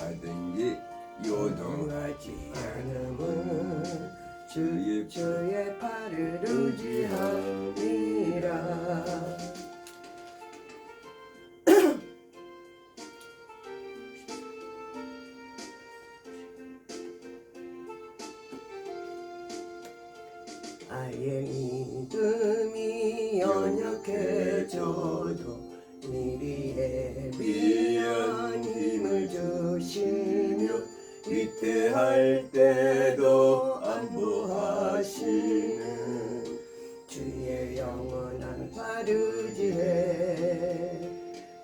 가든지 요동하지 않음은 주의 팔을 의지함이라. 아예 믿음이 연약해져도 미리 예비한 힘을 주시며 위태할 때도 안보하시는 주의 영원한 팔 의지해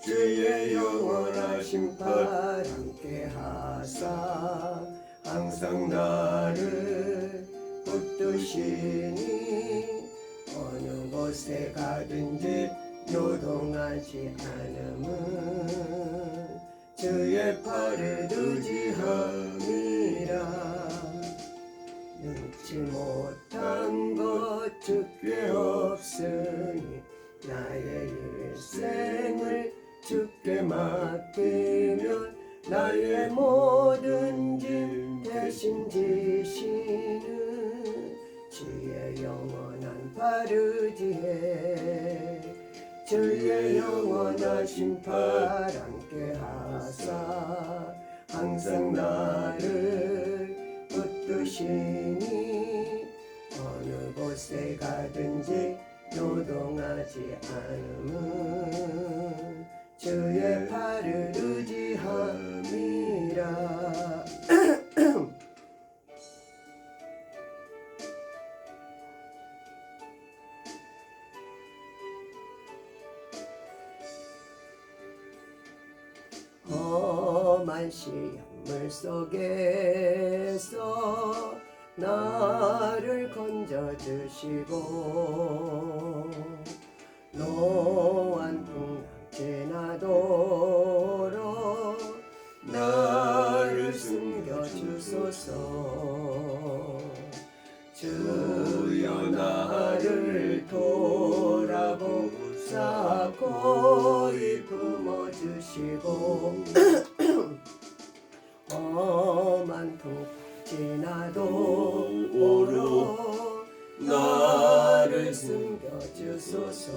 주의 영원하신 팔 함께 하사 항상 나를 붙드시니 어느 곳에 가든지 요동하지 않음은 주의 팔을 의지함이라. 능치 못한 것 주께 없으니 나의 일생을 주께 맡기면 나의 모든 짐 대신 지시는 주의 영원한 팔 의지해 주의 영원하신 팔 함께 하사 항상 나를 붙드시니 어느 곳에 가든지 요동하지 않음은 주의 팔을 의지함이라. 험한 시험물 속에서 나를 건져주시고 노한 풍랑 지나도록 나를 숨겨주소서. 주여 나를 돌아보사 고이 품어주시고 험한 풍랑 지나도록 나를 숨겨주소서.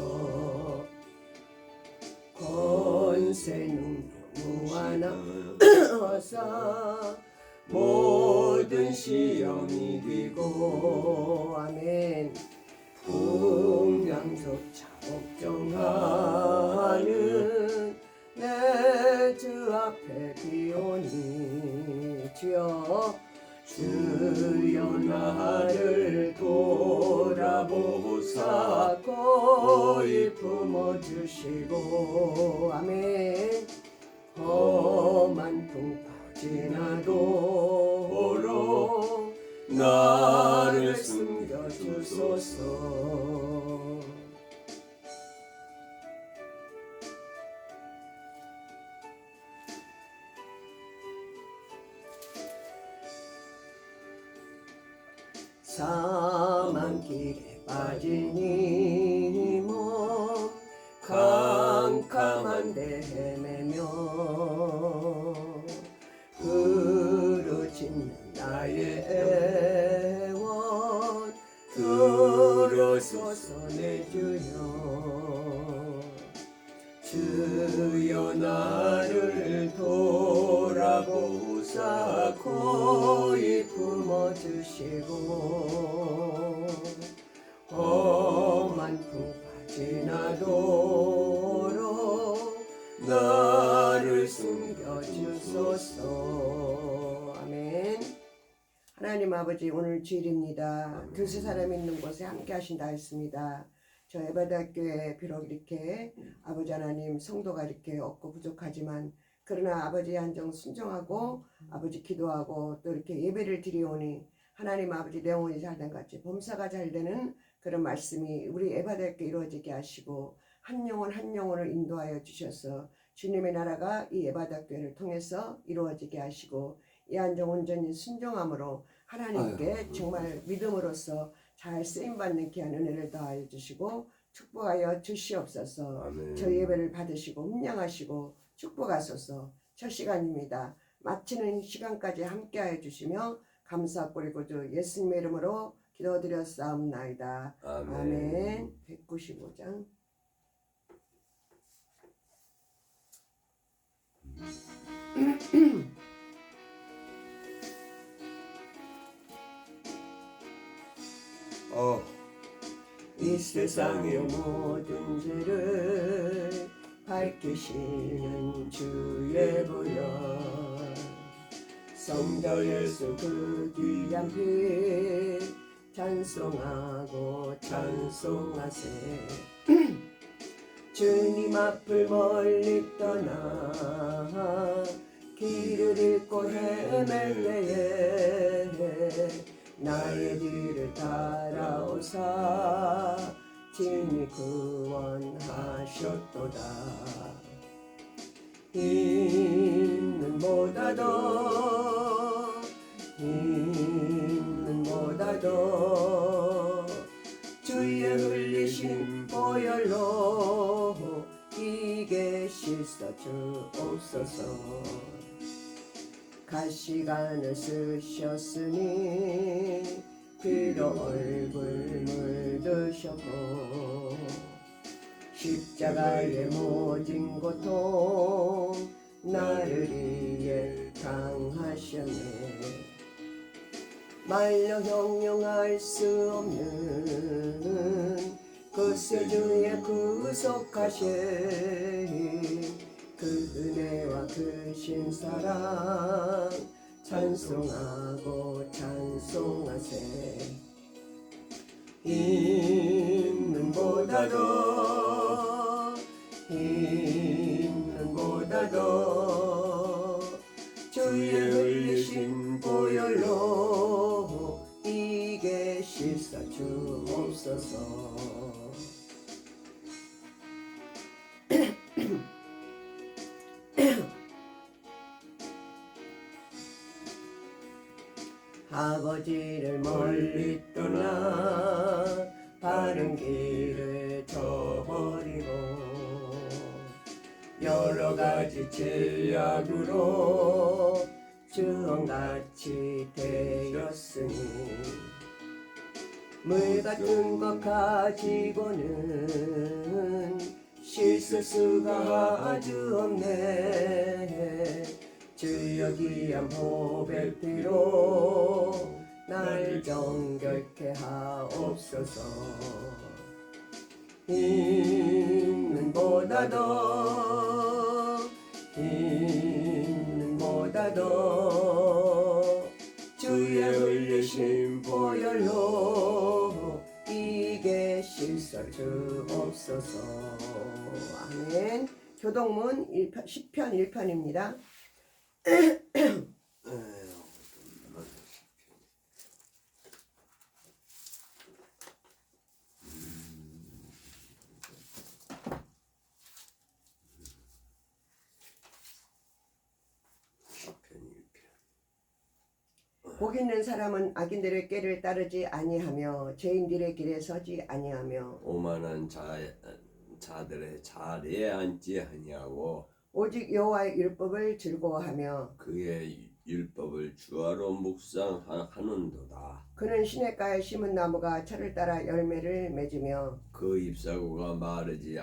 권세 능력 무한하사 모든 시험 이기고 아멘. 풍랑조차 걱정하는 내 주 앞에 비오니 주여 나를 돌아보사 고이 품어주시고 아멘. 험한 풍파 지나도록 나를 숨겨주소서. 사망길에 빠진 이 몸 캄캄한데 헤매며 부르짖는 나의 애원 들으소서 내 주여. 주여 나를 돌아보사 고이 품어주시고 험한 풍파 지나도록 나를 숨겨주소서. 아멘. 하나님 아버지, 오늘 주일입니다. 두세 사람 있는 곳에 함께 하신다 했습니다. 저 에바다교회 비록 이렇게 아버지 하나님 성도가 이렇게 없고 부족하지만 그러나 아버지의 한정 순종하고 아버지 기도하고 또 이렇게 예배를 드리오니 하나님 아버지 내 영혼이 잘된 같이 범사가 잘되는 그런 말씀이 우리 에바다교회 이루어지게 하시고 한 영혼 한 영혼을 인도하여 주셔서 주님의 나라가 이 에바다교회를 통해서 이루어지게 하시고 이 한정 온전히 순종함으로 하나님께 정말 믿음으로써 잘 쓰임받는 귀한 은혜를 더하여 주시고 축복하여 주시옵소서. 아멘. 저희 예배를 받으시고 훈령하시고 축복하소서. 첫 시간입니다. 마치는 시간까지 함께하여 주시며 감사드리고 주 예수님의 이름으로 기도드렸사옵나이다. 아멘. 195장. 이 세상의 모든 죄를 밝히시는 주의 보혈 성자 예수 그 귀한 피 찬송하고 찬송하세. 주님 앞을 멀리 떠나 길을 잃고 헤맬 때에 나의 뒤를 따라오사 친히 구원하셨도다. 있는 보다도 주의 흘리신 보혈로 이게 씻어 주옵소서. 가시관을 쓰셨으니 피로 얼굴 물드셨고 십자가의 모진 고통 나를 위해 당하셨네. 말로 형용할 수 없는 그새 주의 구속하신 그 은혜와 그 신사랑 찬송하고 찬송하세. 있는 보다도 주의 흘리신 보혈로 이게 씻어 주옵소서. 아버지를 멀리 떠나 바른 길을 저버리고 여러 가지 제약으로 주홍같이 되었으니 물 같은 것 가지고는 씻을 수가 아주 없네. 주여 귀한 보배 피로 날 정결케 하옵소서. 있는 보다도 주의 흘리신 보혈로 이게 씻어 주옵소서. 아멘. 교동문 10편 1편입니다. 복 있는 사람은 악인들의 꾀를 따르지 아니하며 죄인들의 길에 서지 아니하며 오만한 자들의 자리에 앉지 아니하고 오직 여호와의 율법을 즐거워하며 그의 율법을 주하로 묵상하는도다. 그는 시냇가에 심은 나무가 철을 따라 열매를 맺으며 그 잎사구가 마르지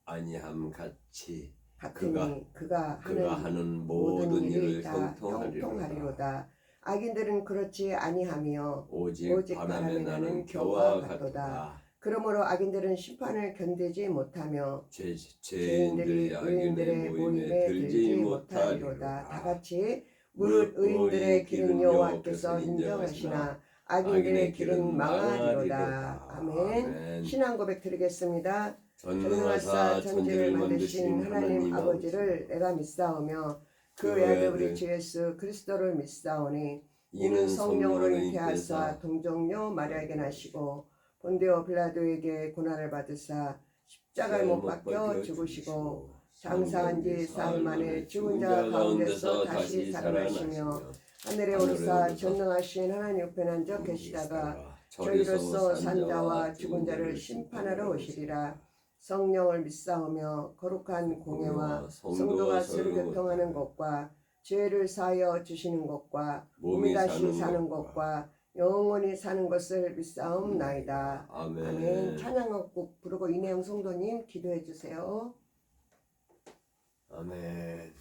아니함 같이 그가 하는 모든 일을 다 형통하리로다. 형통하리로다. 악인들은 그렇지 아니하며 오직 바람에 나는 겨와 같도다. 그러므로 악인들은 심판을 견디지 못하며 죄인들이 의인들의 모임에 들지 못하리로다. 다 같이 무릇 무릇 의인들의 길은 길은 여호와께서 여호와께서 인정하시나 악인들의 길은 망하리로다. 아멘. 신앙 고백 드리겠습니다. 전능하사 천지를 만드신 하나님 아버지를 내가 믿사오며 그 외아들 우리 주 예수 그리스도를 믿사오니 이는 성령으로 잉태하사 동정녀 마리아에게 나시고 본디오 빌라도에게 고난을 받으사 십자가에 못 박혀 죽으시고 장사한 지 사흘 만에 죽은 자 가운데서 다시 살아나시며 하늘에 오르사 전능하신 하나님 우편에 앉아 계시다가 저희로서 산자와 죽은 자를 심판하러 오시리라. 성령을 믿사오며 거룩한 공예와 성도가 서로 교통하는 것과 죄를 사하여 주시는 것과 몸이 다시 사는 것과 영원히 사는 것을 믿사옵나이다. 아멘. 아멘. 찬양곡 부르고 이내영 성도님 기도해 주세요. 아멘.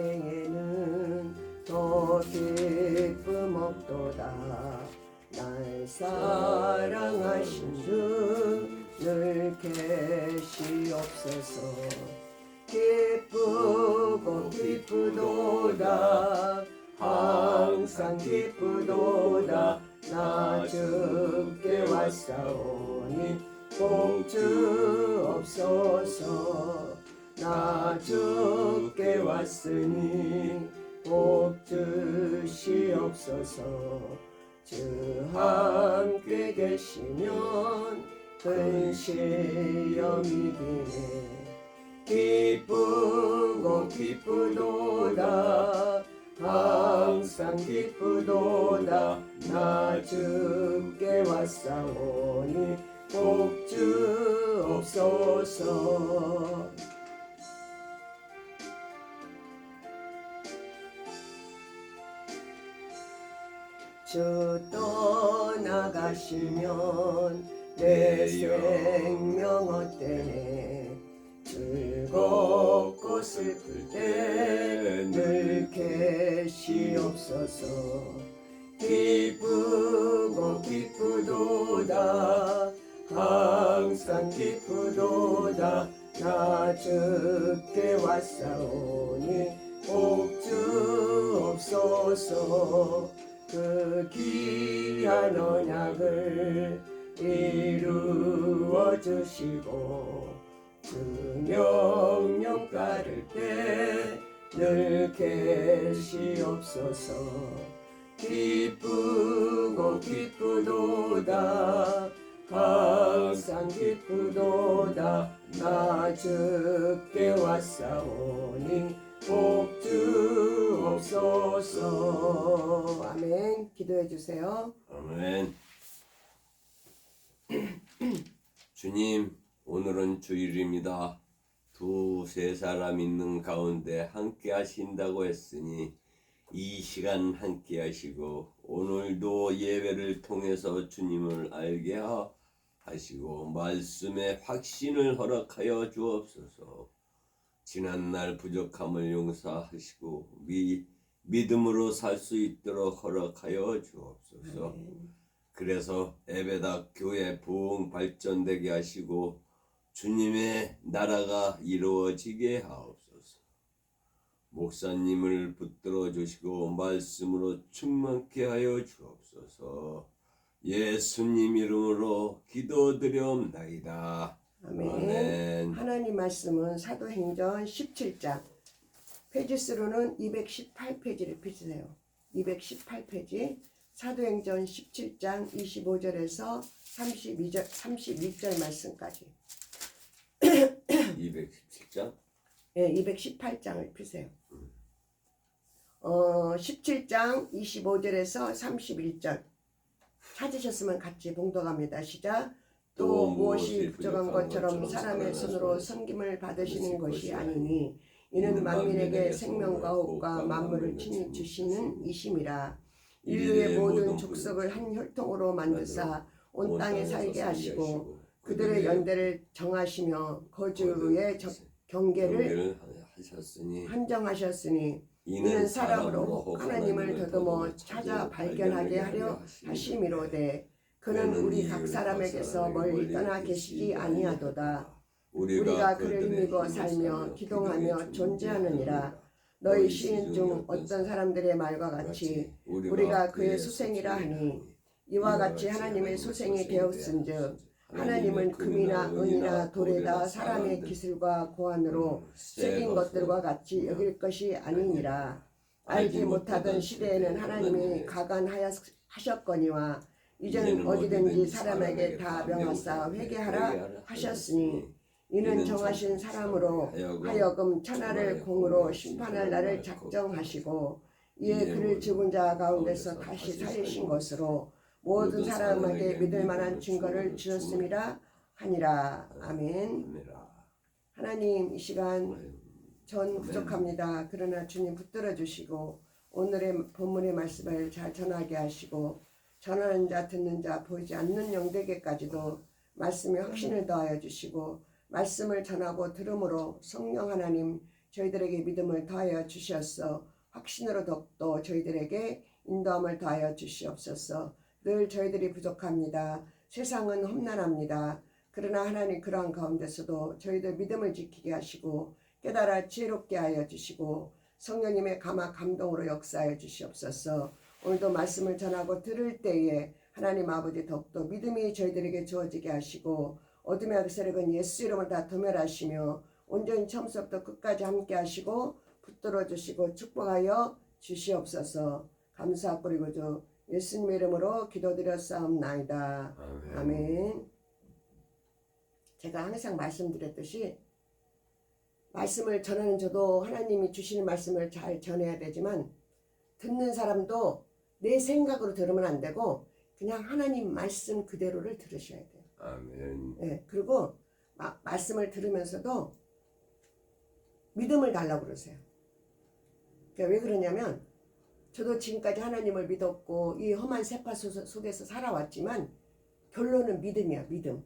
중성회에는 더 기쁨 없도다. 날 사랑하신 주 늘 계시옵소서. 기쁘고 기쁘도다. 항상 기쁘도다. 나 주께 왔사오니 복 주옵소서. 나 주께 왔으니 복 주시옵소서. 주 함께 계시면 근시여 믿으네. 기쁘고 기쁘도다. 항상 기쁘도다. 나 주께 왔사오니 복 주옵소서. 주 떠나가시면 내 생명 헛되네. 즐겁고 슬플 때 늘 계시옵소서. 기쁘고 기쁘도다. 항상 기쁘도다. 나 주께 왔사오니 복 주옵소서. 그 귀한 언약을 이루어 주시고 그 명령 따를 때 늘 계시옵소서. 기쁘고 기쁘도다. 항상 기쁘도다. 나 주께 왔사오니 복 주옵소서. 아멘. 기도해 주세요. 아멘. 주님, 오늘은 주일입니다. 두세 사람 있는 가운데 함께 하신다고 했으니 이 시간 함께 하시고 오늘도 예배를 통해서 주님을 알게 하시고 말씀의 확신을 허락하여 주옵소서. 지난날 부족함을 용서하시고 믿음으로 살 수 있도록 허락하여 주옵소서. 그래서 에베다 교회 부흥 발전되게 하시고 주님의 나라가 이루어지게 하옵소서. 목사님을 붙들어 주시고 말씀으로 충만케 하여 주옵소서. 예수님 이름으로 기도드려옵나이다. 아멘. 아멘. 하나님 말씀은 사도행전 17장 페이지수로는 218페이지를 펴주세요. 218페이지 사도행전 17장 25절에서 32절 말씀까지. 217장? 네, 218장을 펴세요. 17장 25절에서 31절 찾으셨으면 같이 봉독합니다. 시작. 또 무엇이 부족한 것처럼 사람의 손으로 섬김을 받으시는 것이 아니니 이는 만민에게 생명과 호흡과 만물을 친히 주시는 이심이라. 인류의 모든 족속을 한 혈통으로 만드사 온 땅에 살게 하시고 그들의 연대를 정하시며 거주의 경계를 한정하셨으니 이는 사람으로 하나님을 더듬어 찾아 발견하게 하려 하심이로되 그는 우리 각 사람에게서 멀리 떠나 계시지 아니하도다. 우리가 그를 믿어 살며 기동하며 존재하느니라. 너희 시인 중 어떤 사람들의 말과 같이 우리가 그의 수생이라 하니 이와 같이 하나님의 수생이 되었은즉 하나님은 금이나 은이나 돌에다 사람의 기술과 고안으로 새긴 것들과 같이 여길 것이 아니니라. 알지 못하던 시대에는 하나님이 가관하셨거니와 이제는 어디든지 사람에게 다 명하사 회개하라 하셨으니 이는 정하신 사람으로 하여금 천하를 공으로 심판할 날을 작정하시고 이에 그를 죽은 자 가운데서 다시 살리신 것으로 모든 사람에게 믿을 만한 증거를 주셨음이라 하니라. 아멘. 아멘이라. 하나님, 이 시간 전 부족합니다. 그러나 주님 붙들어 주시고 오늘의 본문의 말씀을 잘 전하게 하시고 전하는 자 듣는 자 보이지 않는 영되게까지도 말씀의 확신을 더하여 주시고 말씀을 전하고 들음으로 성령 하나님 저희들에게 믿음을 더하여 주시옵소서. 확신으로 더욱더 저희들에게 인도함을 더하여 주시옵소서. 늘 저희들이 부족합니다. 세상은 험난합니다. 그러나 하나님 그러한 가운데서도 저희들 믿음을 지키게 하시고 깨달아 지혜롭게 하여 주시고 성령님의 감동으로 역사하여 주시옵소서. 오늘도 말씀을 전하고 들을 때에 하나님 아버지 더욱더 믿음이 저희들에게 주어지게 하시고 어둠의 그 세력은 예수 이름을 다 도멸하시며 온전히 처음부터 끝까지 함께 하시고 붙들어 주시고 축복하여 주시옵소서. 감사 그리고 주 예수님의 이름으로 기도드렸사옵나이다. 아멘. 제가 항상 말씀드렸듯이 말씀을 전하는 저도 하나님이 주시는 말씀을 잘 전해야 되지만 듣는 사람도 내 생각으로 들으면 안 되고 그냥 하나님 말씀 그대로를 들으셔야 돼요. 아멘. 네, 그리고 말씀을 들으면서도 믿음을 달라고 그러세요. 그러니까 왜 그러냐면 저도 지금까지 하나님을 믿었고 이 험한 세파 속에서 살아왔지만 결론은 믿음이야. 믿음.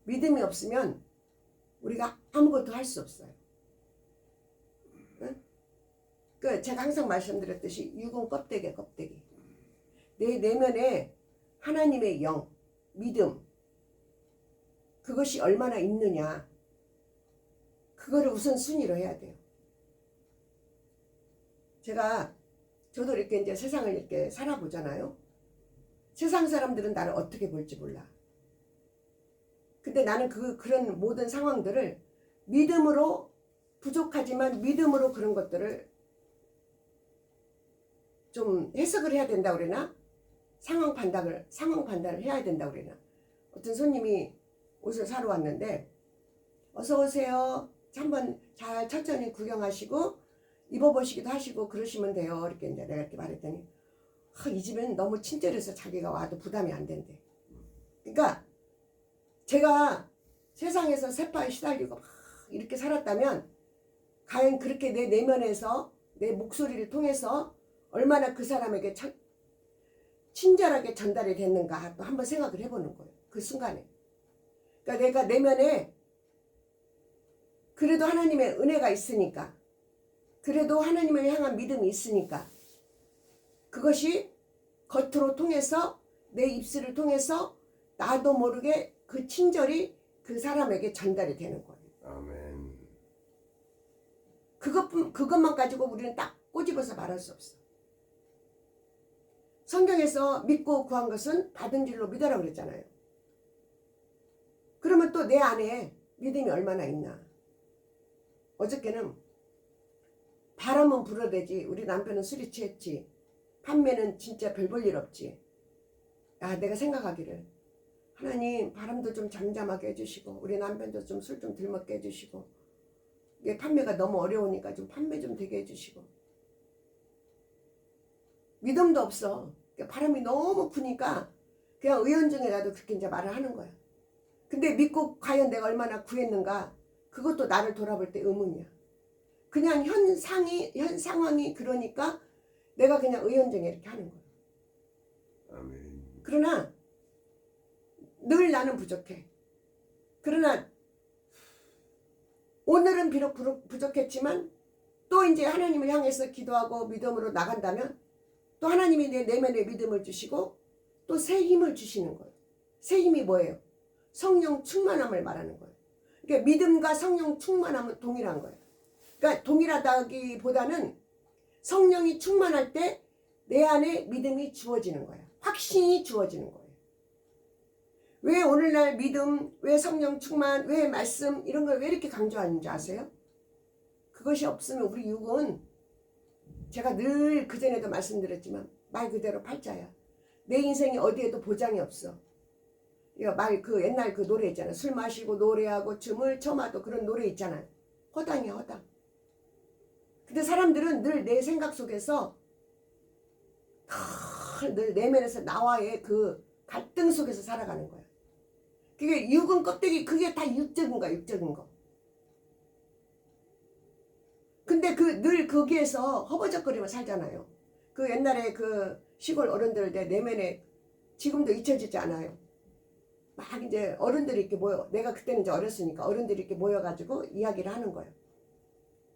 믿음이 없으면 우리가 아무것도 할 수 없어요. 응? 그 제가 항상 말씀드렸듯이 육은 껍데기야. 껍데기. 내 내면에 하나님의 영, 믿음 그것이 얼마나 있느냐 그거를 우선 순위로 해야 돼요. 저도 이렇게 이제 세상을 이렇게 살아보잖아요. 세상 사람들은 나를 어떻게 볼지 몰라. 근데 나는 그런 모든 상황들을 믿음으로 부족하지만 믿음으로 그런 것들을 좀 해석을 해야 된다고 그러나 상황 판단을 해야 된다고 그러나 어떤 손님이 옷을 사러 왔는데 어서 오세요. 한번 잘 천천히 구경하시고 입어보시기도 하시고 그러시면 돼요. 이렇게 이제 내가 이렇게 말했더니 이 집은 너무 친절해서 자기가 와도 부담이 안 된대. 그러니까 제가 세상에서 세파에 시달리고 막 이렇게 살았다면 과연 그렇게 내 내면에서 내 목소리를 통해서 얼마나 그 사람에게 친절하게 전달이 됐는가 또 한번 생각을 해보는 거예요. 그 순간에. 그러니까 내가 내면에 그래도 하나님의 은혜가 있으니까 그래도 하나님을 향한 믿음이 있으니까 그것이 겉으로 통해서 내 입술을 통해서 나도 모르게 그 친절이 그 사람에게 전달이 되는 거예요. 아멘. 그것만 가지고 우리는 딱 꼬집어서 말할 수 없어. 성경에서 믿고 구한 것은 받은 줄로 믿어라 그랬잖아요. 그러면 또 내 안에 믿음이 얼마나 있나. 어저께는 바람은 불어대지 우리 남편은 술이 취했지 판매는 진짜 별 볼 일 없지. 내가 생각하기를 하나님 바람도 좀 잠잠하게 해주시고 우리 남편도 좀 술 좀 덜 먹게 해주시고 이게 판매가 너무 어려우니까 좀 판매 좀 되게 해주시고 믿음도 없어. 바람이 너무 부니까 그냥 의연중에 나도 그렇게 이제 말을 하는 거야. 근데 믿고 과연 내가 얼마나 구했는가 그것도 나를 돌아볼 때 의문이야. 그냥 현 상황이 그러니까 내가 그냥 의연중에 이렇게 하는 거야. 아멘. 그러나 늘 나는 부족해. 그러나 오늘은 비록 부족했지만 또 이제 하나님을 향해서 기도하고 믿음으로 나간다면 또 하나님이 내 내면에 믿음을 주시고 또 새 힘을 주시는 거예요. 새 힘이 뭐예요? 성령 충만함을 말하는 거예요. 그러니까 믿음과 성령 충만함은 동일한 거예요. 그러니까 동일하다기보다는 성령이 충만할 때 내 안에 믿음이 주어지는 거예요. 확신이 주어지는 거예요. 왜 오늘날 믿음, 왜 성령 충만, 왜 말씀 이런 걸 왜 이렇게 강조하는지 아세요? 그것이 없으면 우리 육은 제가 늘 그전에도 말씀드렸지만 말 그대로 팔자야. 내 인생이 어디에도 보장이 없어. 옛날 그 노래 있잖아. 술 마시고 노래하고 춤을 춰마도 그런 노래 있잖아요. 허당이야 허당. 근데 사람들은 늘 내 생각 속에서 늘 내면에서 나와의 그 갈등 속에서 살아가는 거야. 그게 육은 껍데기, 그게 다 육적인 거야, 육적인 거. 근데 늘 거기에서 허버적거리며 살잖아요. 그 옛날에 그 시골 어른들 내 내면에 지금도 잊혀지지 않아요. 막 이제 어른들이 이렇게 모여, 내가 그때는 이제 어렸으니까 어른들이 이렇게 모여가지고 이야기를 하는 거예요.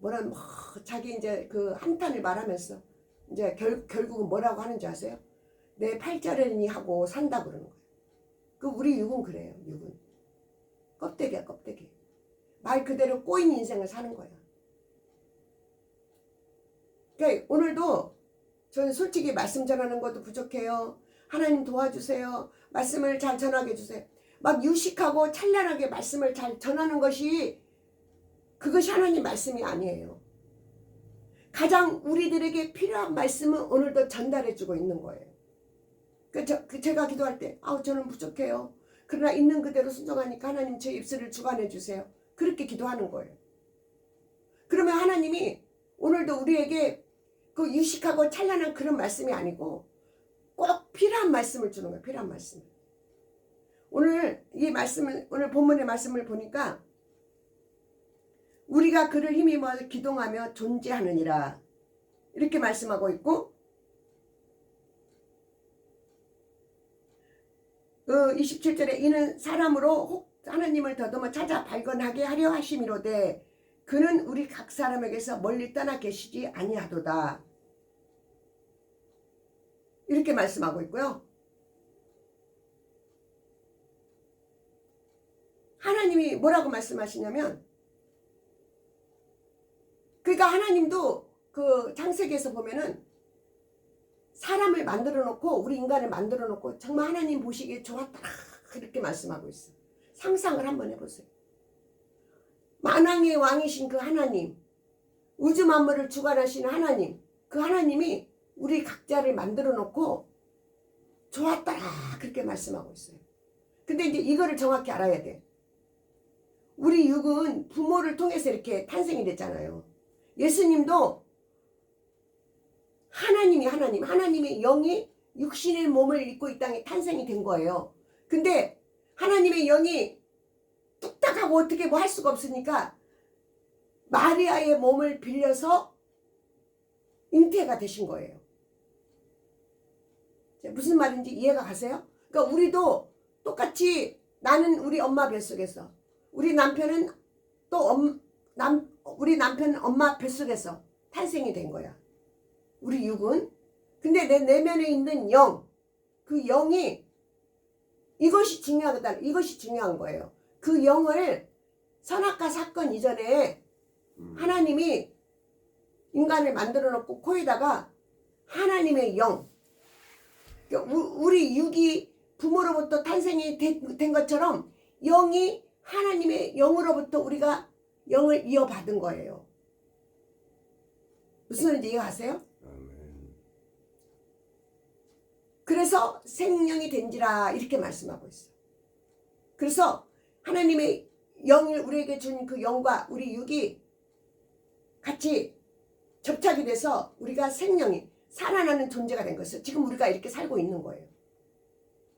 뭐란 뭐 자기 이제 그 한탄을 말하면서 이제 결국은 뭐라고 하는지 아세요? 내 팔자려니 하고 산다 그러는 거예요. 그 우리 육은 그래요. 육은 껍데기야, 껍데기. 말 그대로 꼬인 인생을 사는 거야. 그러니까 오늘도 저는 솔직히 말씀 전하는 것도 부족해요. 하나님 도와주세요. 말씀을 잘 전하게 해주세요. 막 유식하고 찬란하게 말씀을 잘 전하는 것이 그것이 하나님 말씀이 아니에요. 가장 우리들에게 필요한 말씀은 오늘도 전달해주고 있는 거예요. 제가 기도할 때 저는 부족해요. 그러나 있는 그대로 순종하니까 하나님 제 입술을 주관해 주세요. 그렇게 기도하는 거예요. 그러면 하나님이 오늘도 우리에게 그 유식하고 찬란한 그런 말씀이 아니고 꼭 필요한 말씀을 주는 거예요. 필요한 말씀. 오늘 오늘 본문의 말씀을 보니까 우리가 그를 힘입어 기동하며 존재하느니라 이렇게 말씀하고 있고 27절에 이는 사람으로 혹 하나님을 더듬어 찾아 발견하게 하려 하심이로되 그는 우리 각 사람에게서 멀리 떠나 계시지 아니하도다 이렇게 말씀하고 있고요. 하나님이 뭐라고 말씀하시냐면 그러니까 하나님도 그 창세기에서 보면은 사람을 만들어 놓고 우리 인간을 만들어 놓고 정말 하나님 보시기에 좋았다 그렇게 말씀하고 있어요. 상상을 한번 해보세요. 만왕의 왕이신 그 하나님, 우주 만물을 주관하시는 하나님, 그 하나님이 우리 각자를 만들어 놓고 좋았더라 그렇게 말씀하고 있어요. 근데 이제 이거를 정확히 알아야 돼. 우리 육은 부모를 통해서 이렇게 탄생이 됐잖아요. 예수님도 하나님의 영이 육신의 몸을 입고 이 땅에 탄생이 된 거예요. 근데 하나님의 영이 뚝딱하고 어떻게 뭐 할 수가 없으니까 마리아의 몸을 빌려서 잉태가 되신 거예요. 무슨 말인지 이해가 가세요? 그러니까 우리도 똑같이 나는 우리 엄마 뱃속에서 우리 남편은 우리 남편은 엄마 뱃속에서 탄생이 된 거야. 우리 육은. 근데 내 내면에 있는 영, 그 영이 이것이 중요하다. 이것이 중요한 거예요. 그 영을 선악과 사건 이전에 하나님이 인간을 만들어 놓고 코에다가 하나님의 영, 우리 육이 부모로부터 탄생이 된 것처럼 영이 하나님의 영으로부터 우리가 영을 이어받은 거예요. 무슨 말인지 이해하세요? 그래서 생명이 된지라 이렇게 말씀하고 있어요. 그래서 하나님의 영을 우리에게 준 그 영과 우리 육이 같이 접착이 돼서 우리가 생명이 살아나는 존재가 된 것을 지금 우리가 이렇게 살고 있는 거예요.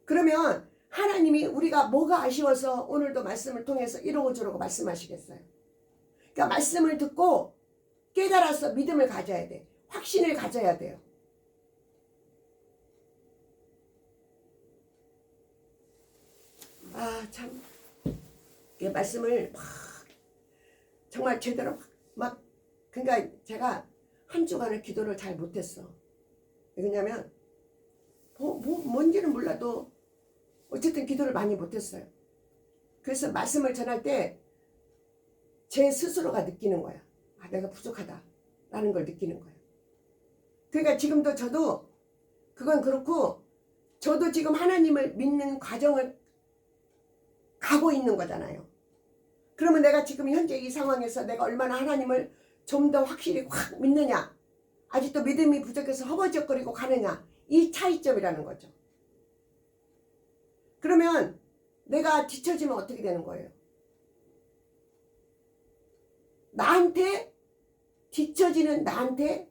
그러면 하나님이 우리가 뭐가 아쉬워서 오늘도 말씀을 통해서 이러고 저러고 말씀하시겠어요? 그러니까 말씀을 듣고 깨달아서 믿음을 가져야 돼. 확신을 가져야 돼요. 참 이 말씀을 막 정말 제대로 막 그러니까 제가 한 주간을 기도를 잘 못했어. 왜냐면 뭔지는 몰라도 어쨌든 기도를 많이 못했어요. 그래서 말씀을 전할 때 제 스스로가 느끼는 거야. 내가 부족하다라는 걸 느끼는 거야. 그러니까 지금도 저도 그건 그렇고 저도 지금 하나님을 믿는 과정을 가고 있는 거잖아요. 그러면 내가 지금 현재 이 상황에서 내가 얼마나 하나님을 좀 더 확실히 확 믿느냐, 아직도 믿음이 부족해서 허버적거리고 가느냐, 이 차이점이라는 거죠. 그러면 내가 뒤처지면 어떻게 되는 거예요? 뒤처지는 나한테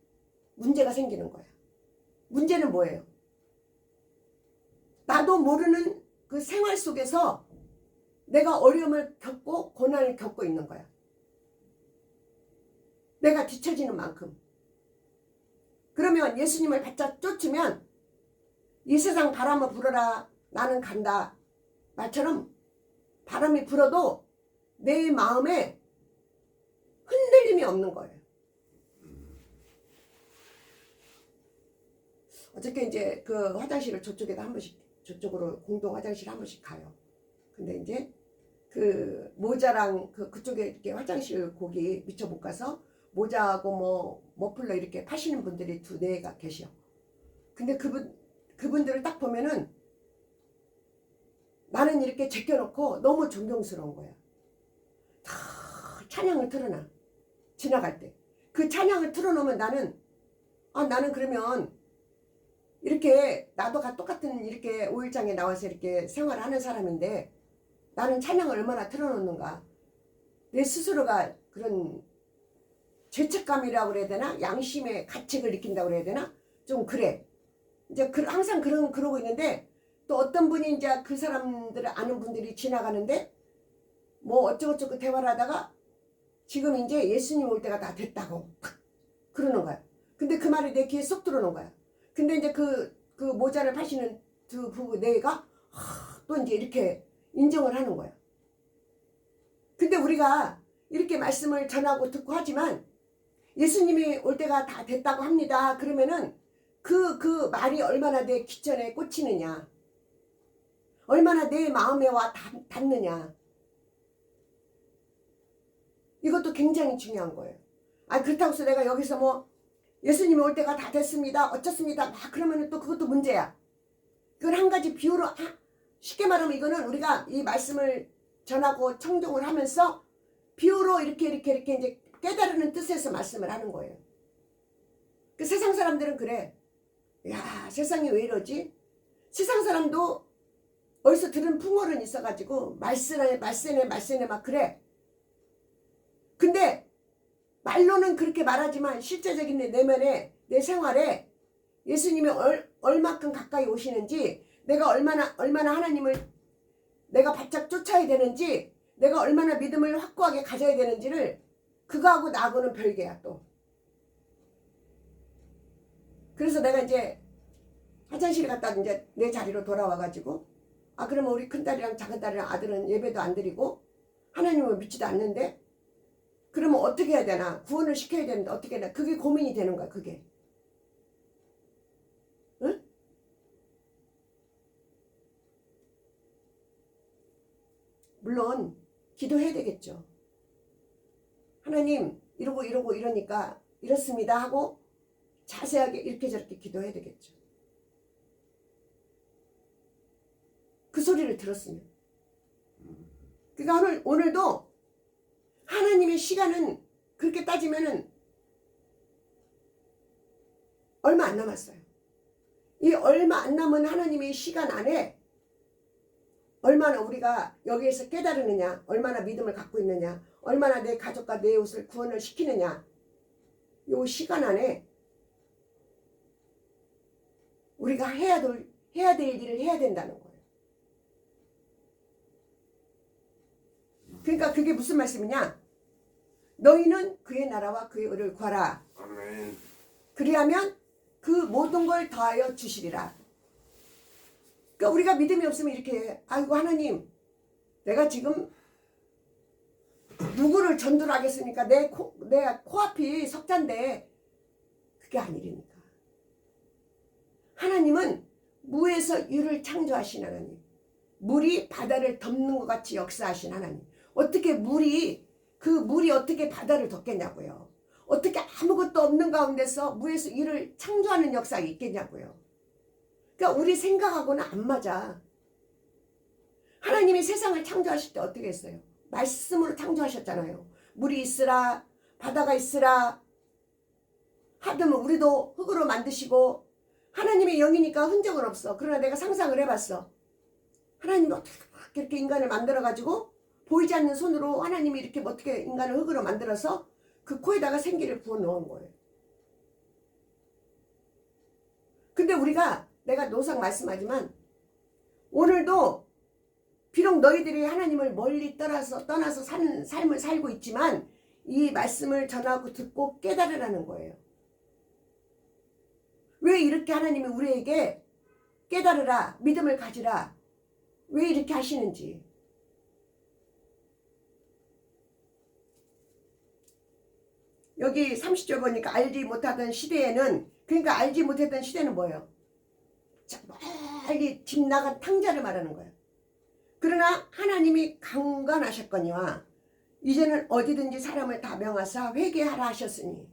문제가 생기는 거야. 문제는 뭐예요? 나도 모르는 그 생활 속에서 내가 어려움을 겪고 고난을 겪고 있는 거야. 내가 뒤처지는 만큼. 그러면 예수님을 바짝 쫓으면 이 세상 바람을 불어라 나는 간다 말처럼 바람이 불어도 내 마음에 흔들림이 없는 거예요. 어저께 이제 그 화장실을 저쪽에다 한 번씩, 저쪽으로 공동 화장실 한 번씩 가요. 근데 이제 그 모자랑 그쪽에 이렇게 화장실 거기 미처 못 가서 모자하고 뭐 머플러 이렇게 파시는 분들이 2-4가 계셔. 근데 그분들을 딱 보면은 나는 이렇게 제껴놓고 너무 존경스러운 거야. 다 찬양을 틀어놔. 지나갈 때. 그 찬양을 틀어놓으면 나는 그러면 이렇게 나도 똑같은 이렇게 5일장에 나와서 이렇게 생활하는 사람인데 나는 찬양을 얼마나 틀어놓는가. 내 스스로가 그런 죄책감이라고 그래야 되나? 양심의 가책을 느낀다고 그래야 되나? 좀 그래. 이제 항상 그러고 있는데 또 어떤 분이 이제 그 사람들을 아는 분들이 지나가는데 뭐 어쩌고저쩌고 대화를 하다가 지금 이제 예수님 올 때가 다 됐다고 그러는 거야. 근데 그 말이 내 귀에 쏙 들어오는 거야. 근데 이제 그 모자를 파시는 2-4가 또 이제 이렇게 인정을 하는 거야. 근데 우리가 이렇게 말씀을 전하고 듣고 하지만 예수님이 올 때가 다 됐다고 합니다. 그러면은 그 말이 얼마나 내 귀천에 꽂히느냐, 얼마나 내 마음에 와 닿느냐, 이것도 굉장히 중요한 거예요. 그렇다고 해서 내가 여기서 뭐 예수님이 올 때가 다 됐습니다 어쩌습니다 막 그러면은 또 그것도 문제야. 그건 한 가지 비유로 쉽게 말하면 이거는 우리가 이 말씀을 전하고 청종을 하면서 비유로 이렇게 이제 깨달으는 뜻에서 말씀을 하는 거예요. 그 세상 사람들은 그래. 야, 세상이 왜 이러지? 세상 사람도 어디서 들은 풍월은 있어가지고 말세네 막 그래. 근데 말로는 그렇게 말하지만 실제적인 내 내면에, 내 생활에 예수님이 얼마큼 가까이 오시는지, 내가 얼마나 하나님을 내가 바짝 쫓아야 되는지, 내가 얼마나 믿음을 확고하게 가져야 되는지를 그거하고 나하고는 별개야 또. 그래서 내가 이제 화장실에 갔다 이제 내 자리로 돌아와가지고 그러면 우리 큰딸이랑 작은딸이랑 아들은 예배도 안 드리고 하나님을 믿지도 않는데 그러면 어떻게 해야 되나? 구원을 시켜야 되는데 어떻게 해야 되나? 그게 고민이 되는 거야, 그게. 응? 물론 기도해야 되겠죠. 하나님 이러고 이러니까 이렇습니다 하고 자세하게 이렇게 저렇게 기도해야 되겠죠. 그 소리를 들었으면. 그러니까 오늘도 하나님의 시간은 그렇게 따지면은 얼마 안 남았어요. 이 얼마 안 남은 하나님의 시간 안에 얼마나 우리가 여기에서 깨달으느냐, 얼마나 믿음을 갖고 있느냐, 얼마나 내 가족과 내 옷을 구원을 시키느냐, 이 시간 안에 우리가 해야 될 일을 해야 된다는 거예요. 그러니까 그게 무슨 말씀이냐? 너희는 그의 나라와 그의 의를 구하라. 아멘. 그리하면 그 모든 걸 더하여 주시리라. 그러니까 우리가 믿음이 없으면 이렇게 해. 아이고 하나님, 내가 지금 누구를 전도를 하겠습니까? 내 코앞이 석잔데 그게 아니라니까. 하나님은 무에서 유를 창조하신 하나님, 물이 바다를 덮는 것 같이 역사하신 하나님. 어떻게 물이 어떻게 바다를 덮겠냐고요. 어떻게 아무것도 없는 가운데서 무에서 유를 창조하는 역사가 있겠냐고요. 그러니까 우리 생각하고는 안 맞아. 하나님이 세상을 창조하실 때 어떻게 했어요? 말씀으로 창조하셨잖아요. 물이 있으라, 바다가 있으라 하더면 우리도 흙으로 만드시고, 하나님의 영이니까 흔적은 없어. 그러나 내가 상상을 해봤어. 하나님이 어떻게 이렇게 인간을 만들어가지고 보이지 않는 손으로 하나님이 이렇게 어떻게 인간을 흙으로 만들어서 그 코에다가 생기를 부어 넣은 거예요. 근데 내가 노상 말씀하지만 오늘도 비록 너희들이 하나님을 멀리 떠나서 사는 삶을 살고 있지만 이 말씀을 전하고 듣고 깨달으라는 거예요. 왜 이렇게 하나님이 우리에게 깨달으라, 믿음을 가지라, 왜 이렇게 하시는지. 여기 30절 보니까 알지 못하던 시대에는, 그러니까 알지 못했던 시대는 뭐예요? 멀리 집 나간 탕자를 말하는 거예요. 그러나 하나님이 강건하셨거니와 이제는 어디든지 사람을 다 명하사 회개하라 하셨으니,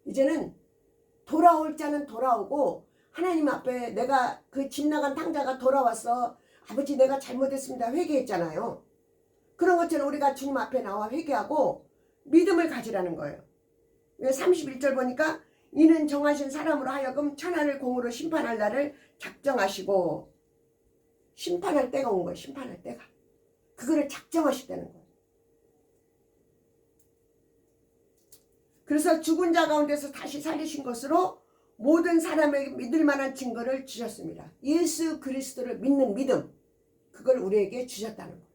이제는 돌아올 자는 돌아오고 하나님 앞에 내가 그 집 나간 탕자가 돌아와서 아버지 내가 잘못했습니다 회개했잖아요. 그런 것처럼 우리가 주님 앞에 나와 회개하고 믿음을 가지라는 거예요. 왜 31절 보니까 이는 정하신 사람으로 하여금 천하를 공으로 심판할 날을 작정하시고, 심판할 때가 온 거예요. 심판할 때가. 그거를 작정하시다는 거예요. 그래서 죽은 자 가운데서 다시 살리신 것으로 모든 사람에게 믿을 만한 증거를 주셨습니다. 예수 그리스도를 믿는 믿음, 그걸 우리에게 주셨다는 거예요.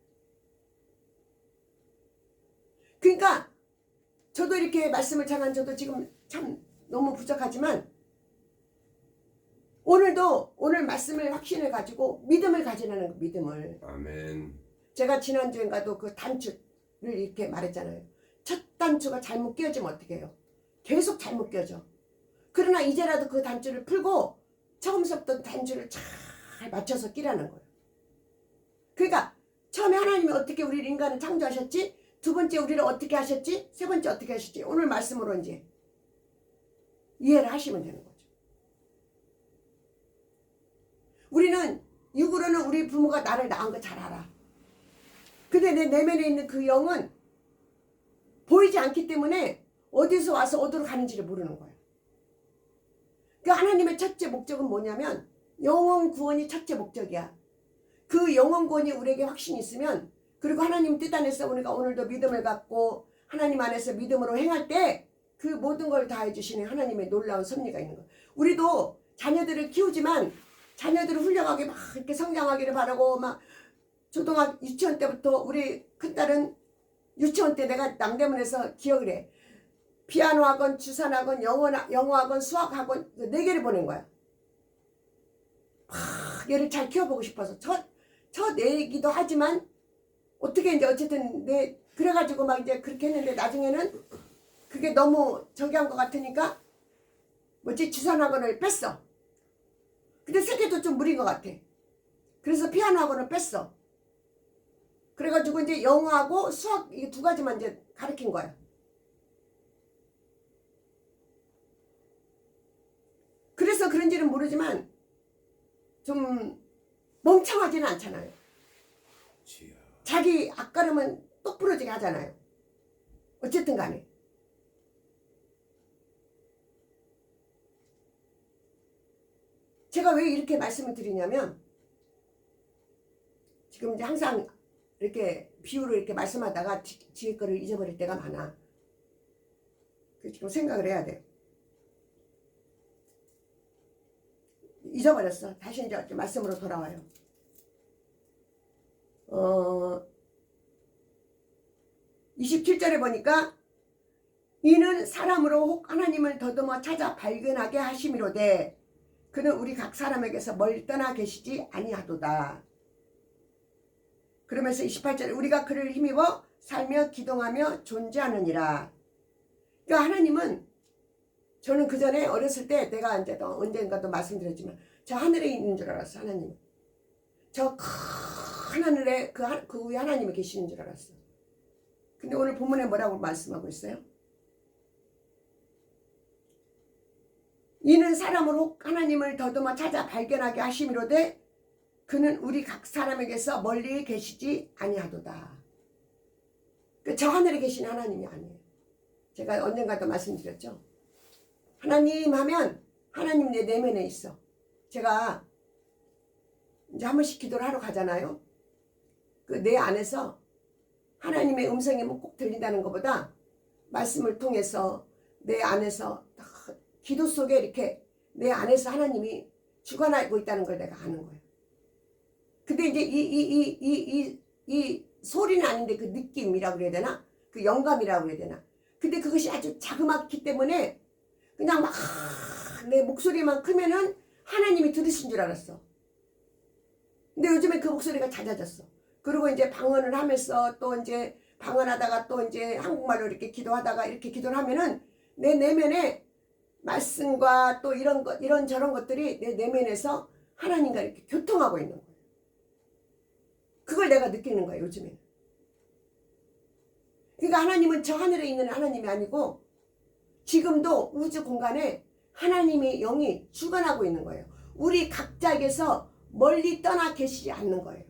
그러니까 저도 이렇게 말씀을 전한 저도 지금 참 너무 부족하지만 오늘도 오늘 말씀을 확신해 가지고 믿음을 가지라는 거, 믿음을. 아멘. 제가 지난주인가도 그 단추를 이렇게 말했잖아요. 첫 단추가 잘못 끼어지면 어떻게 해요? 계속 잘못 끼어져. 그러나 이제라도 그 단추를 풀고 처음부터 단추를 잘 맞춰서 끼라는 거예요. 그러니까 처음에 하나님이 어떻게 우리 인간을 창조하셨지? 두 번째 우리를 어떻게 하셨지? 세 번째 어떻게 하셨지? 오늘 말씀으로 이제 이해를 하시면 되는 거죠. 우리는 육으로는 우리 부모가 나를 낳은 거 잘 알아. 근데 내 내면에 있는 그 영은 보이지 않기 때문에 어디서 와서 어디로 가는지를 모르는 거예요. 그 하나님의 첫째 목적은 뭐냐면 영혼 구원이 첫째 목적이야. 그 영혼 구원이 우리에게 확신이 있으면, 그리고 하나님 뜻 안에서 우리가 오늘도 믿음을 갖고 하나님 안에서 믿음으로 행할 때 그 모든 걸 다 해주시는 하나님의 놀라운 섭리가 있는 거예요. 우리도 자녀들을 키우지만 자녀들을 훌륭하게 막 이렇게 성장하기를 바라고, 막 초등학교 유치원 때부터 우리 큰딸은 유치원 때 내가 남대문에서 기억을 해. 피아노 학원, 주산 학원, 영어 학원, 수학 학원 4개를 보낸 거야. 얘를 잘 키워보고 싶어서 첫 애기도 하지만 어떻게 이제 어쨌든 그래가지고 막 이제 그렇게 했는데 나중에는 그게 너무 저기 한 것 같으니까 주산 학원을 뺐어. 근데 3개도 좀 무리인 것 같아. 그래서 피아노 학원을 뺐어. 그래가지고 이제 영어하고 수학 이 2가지만 이제 가르친 거야. 그래서 그런지는 모르지만 좀 멍청하지는 않잖아요. 자기 앞가름은 똑부러지게 하잖아요. 어쨌든 간에. 제가 왜 이렇게 말씀을 드리냐면, 지금 이제 항상 이렇게 비유를 이렇게 말씀하다가 뒤에 거를 잊어버릴 때가 많아. 지금 생각을 해야 돼. 잊어버렸어. 다시 이제 말씀으로 돌아와요. 27절에 보니까 이는 사람으로 혹 하나님을 더듬어 찾아 발견하게 하심이로되 그는 우리 각 사람에게서 멀리 떠나 계시지 아니하도다. 그러면서 28절에 우리가 그를 힘입어 살며 기동하며 존재하느니라. 그러니까 하나님은, 저는 그 전에 어렸을 때 내가 이제 또 언젠가도 말씀드렸지만 저 하늘에 있는 줄 알았어. 하나님은 저 큰 하늘에 그 위에 하나님이 계시는 줄 알았어. 근데 오늘 본문에 뭐라고 말씀하고 있어요? 이는 사람으로 하나님을 더듬어 찾아 발견하게 하심이로되 그는 우리 각 사람에게서 멀리 계시지 아니하도다. 저 하늘에 계신 하나님이 아니에요. 제가 언젠가도 말씀드렸죠. 하나님 하면 하나님 내 내면에 있어. 제가 이제 한 번씩 기도를 하러 가잖아요. 그 내 안에서 하나님의 음성이 꼭 들린다는 것보다 말씀을 통해서 내 안에서 기도 속에 이렇게 내 안에서 하나님이 주관하고 있다는 걸 내가 아는 거예요. 근데 이제 이 소리는 아닌데 그 느낌이라고 그래야 되나? 그 영감이라고 그래야 되나? 근데 그것이 아주 자그맣기 때문에 그냥 막 내 목소리만 크면은 하나님이 들으신 줄 알았어. 근데 요즘에 그 목소리가 잦아졌어. 그리고 이제 방언을 하면서 또 이제 방언하다가 또 이제 한국말로 이렇게 기도하다가 이렇게 기도를 하면은 내 내면에 말씀과 또 이런 것, 이런 저런 것들이 내 내면에서 하나님과 이렇게 교통하고 있는 거예요. 그걸 내가 느끼는 거예요, 요즘에는. 그러니까 하나님은 저 하늘에 있는 하나님이 아니고 지금도 우주 공간에 하나님의 영이 주관하고 있는 거예요. 우리 각자에게서 멀리 떠나 계시지 않는 거예요.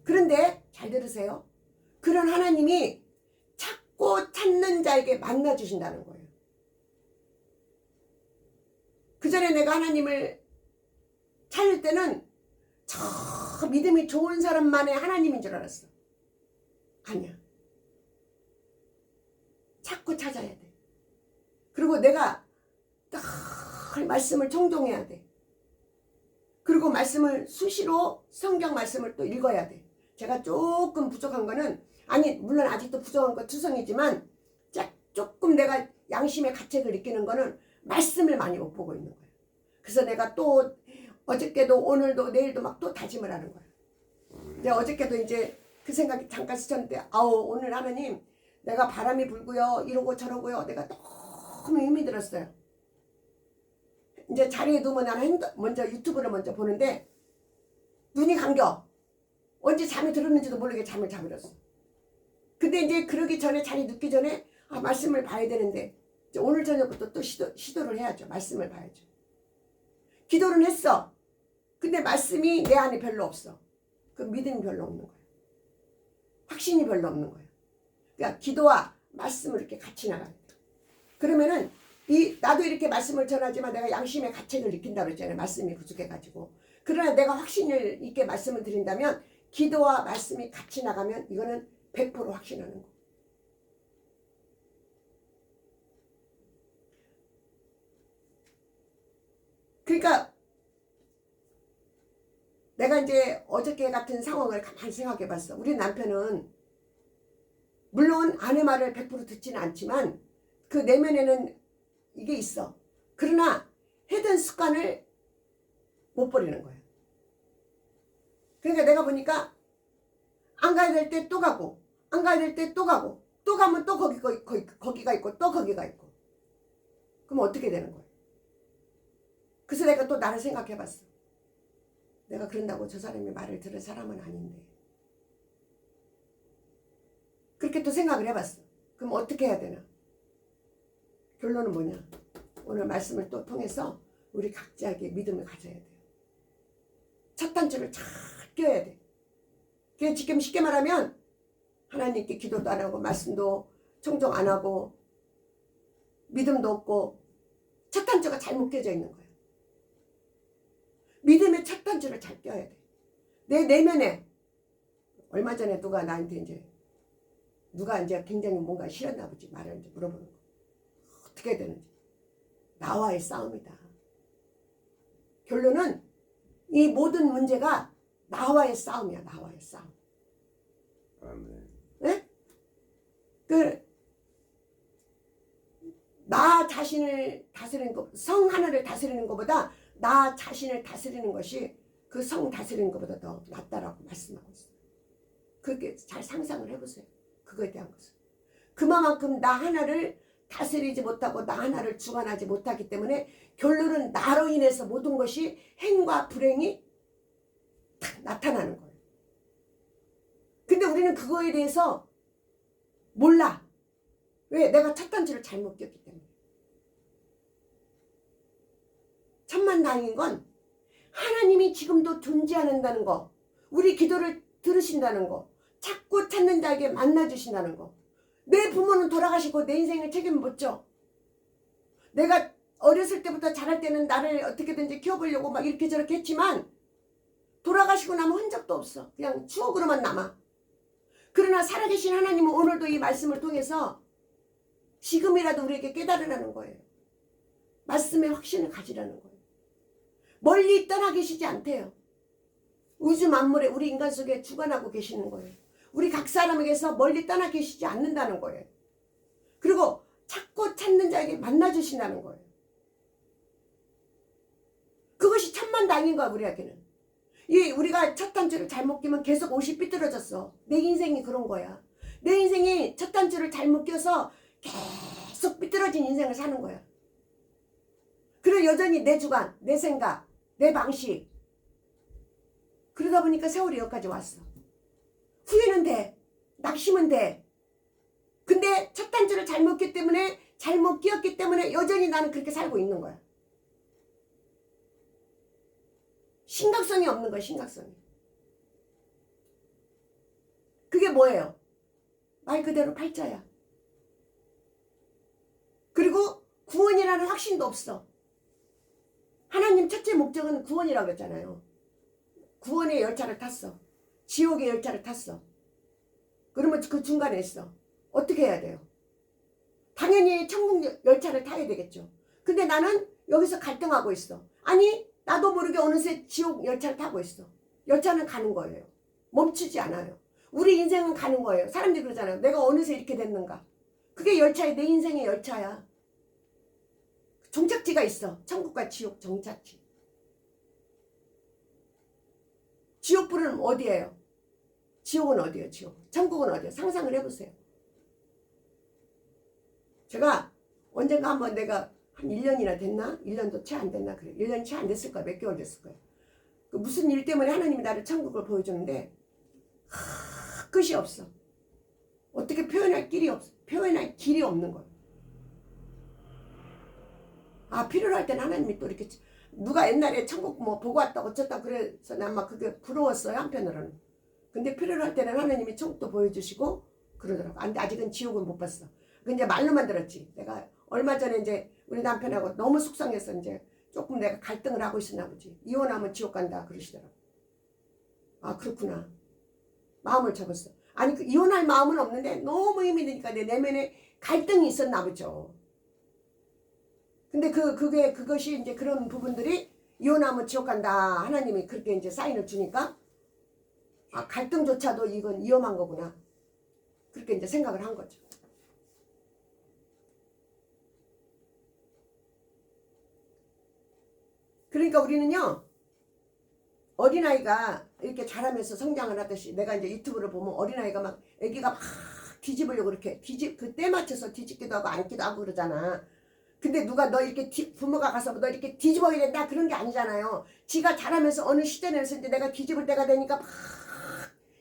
그런데 잘 들으세요. 그런 하나님이 찾고 찾는 자에게 만나 주신다는 거예요. 그 전에 내가 하나님을 찾을 때는 저 믿음이 좋은 사람만의 하나님인 줄 알았어. 아니야. 찾고 찾아야 돼. 그리고 내가 늘 말씀을 청종해야 돼. 그리고 말씀을 수시로 성경 말씀을 또 읽어야 돼. 제가 조금 부족한 거는 아니 물론 아직도 부족한 거 투성이지만 조금 내가 양심의 가책을 느끼는 거는 말씀을 많이 못 보고 있는 거예요. 그래서 내가 또 어저께도 오늘도 내일도 막 또 다짐을 하는 거예요. 내가 어저께도 이제 그 생각이 잠깐 스쳤는데 오늘 하나님 내가 바람이 불고요 이러고 저러고요 내가 너무 힘이 들었어요. 이제 자리에 누우면 나는 먼저 유튜브를 먼저 보는데 눈이 감겨. 언제 잠이 들었는지도 모르게 잠을 자버렸어. 근데 이제 그러기 전에 자리 눕기 전에 말씀을 봐야 되는데 이제 오늘 저녁부터 또 시도를 해야죠. 말씀을 봐야죠. 기도를 했어. 근데 말씀이 내 안에 별로 없어. 그 믿음이 별로 없는 거야. 확신이 별로 없는 거야. 그러니까 기도와 말씀을 이렇게 같이 나가야 돼. 그러면은 나도 이렇게 말씀을 전하지만 내가 양심의 가책을 느낀다고 했잖아요. 말씀이 부족해가지고. 그러나 내가 확신을 있게 말씀을 드린다면 기도와 말씀이 같이 나가면 이거는 100% 확신하는 거. 그러니까 내가 이제 어저께 같은 상황을 가만히 생각해 봤어. 우리 남편은 물론 아내 말을 100% 듣지는 않지만 그 내면에는 이게 있어. 그러나 해던 습관을 못 버리는 거야. 그러니까 내가 보니까 안 가야 될 때 또 가고 안 가야 될 때 또 가고 또 가면 또 거기가 있고 또 거기가 있고 그럼 어떻게 되는 거야? 그래서 내가 또 나를 생각해 봤어. 내가 그런다고 저 사람이 말을 들을 사람은 아닌데 그렇게 또 생각을 해봤어. 그럼 어떻게 해야 되나? 결론은 뭐냐? 오늘 말씀을 또 통해서 우리 각자에게 믿음을 가져야 돼요. 첫 단추를 잘 껴야 돼. 그게 지금 쉽게 말하면 하나님께 기도도 안 하고 말씀도 청종 안 하고 믿음도 없고 첫 단추가 잘못 껴져 있는 거예요. 믿음의 첫 단추를 잘 껴야 돼. 내 내면에 얼마 전에 누가 나한테 이제 굉장히 뭔가 싫었나 보지 말을 이제 물어보는 거. 어떻게 해야 되는지. 나와의 싸움이다. 결론은 이 모든 문제가 나와의 싸움이야. 나와의 싸움. 아멘. 네? 나 자신을 다스리는 것, 성 하나를 다스리는 것보다 나 자신을 다스리는 것이 그 성 다스리는 것보다 더 낫다라고 말씀하고 있어요. 그렇게 잘 상상을 해보세요. 그거에 대한 것을. 그만큼 나 하나를 다스리지 못하고 나 하나를 주관하지 못하기 때문에 결론은 나로 인해서 모든 것이 행과 불행이 딱 나타나는 거예요. 근데 우리는 그거에 대해서 몰라. 왜? 내가 첫 단추를 잘못 꼈기 때문에. 천만다행인 건 하나님이 지금도 존재한다는 거, 우리 기도를 들으신다는 거, 찾고 찾는 자에게 만나주신다는 거. 내 부모는 돌아가시고 내 인생을 책임 못 져. 내가 어렸을 때부터 자랄 때는 나를 어떻게든지 키워보려고 막 이렇게 저렇게 했지만 돌아가시고 나면 흔적도 없어. 그냥 추억으로만 남아. 그러나 살아계신 하나님은 오늘도 이 말씀을 통해서 지금이라도 우리에게 깨달으라는 거예요. 말씀의 확신을 가지라는 거예요. 멀리 떠나 계시지 않대요. 우주 만물에 우리 인간 속에 주관하고 계시는 거예요. 우리 각 사람에게서 멀리 떠나 계시지 않는다는 거예요. 그리고 찾고 찾는 자에게 만나주신다는 거예요. 그것이 천만다행인 거야 우리에게는. 우리가 첫 단추를 잘못 끼면 계속 옷이 삐뚤어졌어. 내 인생이 그런 거야. 내 인생이 첫 단추를 잘못 껴서 계속 삐뚤어진 인생을 사는 거야. 그리고 여전히 내 주관, 내 생각, 내 방식. 그러다 보니까 세월이 여기까지 왔어. 후회는 돼. 낙심은 돼. 근데 첫 단추를 잘못 끼었기 때문에 여전히 나는 그렇게 살고 있는 거야. 심각성이 없는 거야, 심각성이. 그게 뭐예요? 말 그대로 팔자야. 그리고 구원이라는 확신도 없어. 하나님 첫째 목적은 구원이라고 했잖아요. 구원의 열차를 탔어. 지옥의 열차를 탔어. 그러면 그 중간에 있어. 어떻게 해야 돼요? 당연히 천국 열차를 타야 되겠죠. 근데 나는 여기서 갈등하고 있어. 아니, 나도 모르게 어느새 지옥 열차를 타고 있어. 열차는 가는 거예요. 멈추지 않아요. 우리 인생은 가는 거예요. 사람들이 그러잖아요. 내가 어느새 이렇게 됐는가. 그게 열차야. 내 인생의 열차야. 종착지가 있어. 천국과 지옥 종착지. 지옥불은 어디예요? 지옥은 어디예요? 지옥. 천국은 어디예요? 상상을 해보세요. 제가 언젠가 한번 내가 한 1년이나 됐나? 1년도 채 안 됐나? 그래. 1년 채 안 됐을 거야. 몇 개월 됐을 거야. 그 무슨 일 때문에 하나님이 나를 천국을 보여줬는데 끝이 없어. 어떻게 표현할 길이 없어. 표현할 길이 없는 거야. 아, 필요로 할 때는 하나님이 또 이렇게 누가 옛날에 천국 뭐 보고 왔다고 어쩌다 그래서 난 막 그게 부러웠어요. 한편으로는. 근데 필요로 할 때는 하나님이 천국도 보여주시고 그러더라고. 아직은 지옥은 못 봤어. 이제 말로만 들었지. 내가 얼마 전에 이제 우리 남편하고 너무 속상해서 이제 조금 내가 갈등을 하고 있었나 보지. 이혼하면 지옥 간다 그러시더라고. 아, 그렇구나. 마음을 접었어. 아니, 그 이혼할 마음은 없는데 너무 힘이 드니까 내 내면에 갈등이 있었나 보죠. 근데 그것이 이제 그런 부분들이 이혼하면 지옥 간다. 하나님이 그렇게 이제 사인을 주니까 아, 갈등조차도 이건 위험한 거구나. 그렇게 이제 생각을 한 거죠. 그러니까 우리는요, 어린아이가 이렇게 자라면서 성장을 하듯이 내가 이제 유튜브를 보면 어린아이가 막 애기가 막 뒤집으려고 이렇게 그때 맞춰서 뒤집기도 하고 앉기도 하고 그러잖아. 근데 누가 너 이렇게 부모가 가서 너 이렇게 뒤집어야 된다 그런 게 아니잖아요. 지가 자라면서 어느 시대에서 이제 내가 뒤집을 때가 되니까 막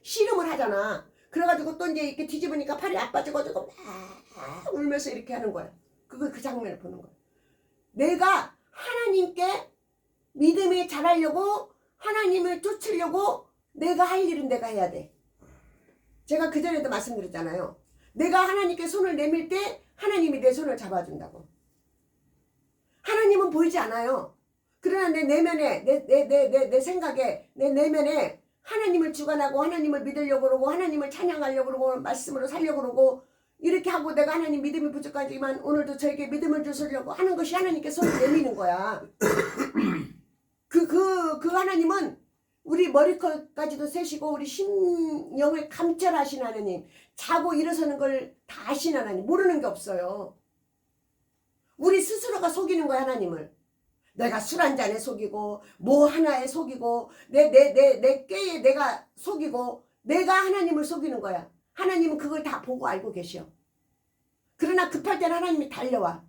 씨름을 하잖아. 그래가지고 또 이제 이렇게 뒤집으니까 팔이 아파져가지고 막 울면서 이렇게 하는 거야. 그 장면을 보는 거야. 내가 하나님께 믿음이 자라려고 하나님을 쫓으려고 내가 할 일은 내가 해야 돼. 제가 그전에도 말씀드렸잖아요. 내가 하나님께 손을 내밀 때 하나님이 내 손을 잡아준다고. 하나님은 보이지 않아요. 그러나 내 내면에 내 생각에 내 내면에 하나님을 주관하고 하나님을 믿으려고 그러고 하나님을 찬양하려고 그러고 말씀으로 살려고 그러고 이렇게 하고 내가 하나님 믿음이 부족하지만 오늘도 저에게 믿음을 주시려고 하는 것이 하나님께 손을 내미는 거야. 그 하나님은 우리 머리털까지도 세시고 우리 심령을 감찰하신 하나님, 자고 일어서는 걸 다 아신 하나님, 모르는 게 없어요. 우리 스스로가 속이는 거야 하나님을. 내가 술 한 잔에 속이고 뭐 하나에 속이고 내 꾀에 내가 속이고 내가 하나님을 속이는 거야. 하나님은 그걸 다 보고 알고 계셔. 그러나 급할 때는 하나님이 달려와.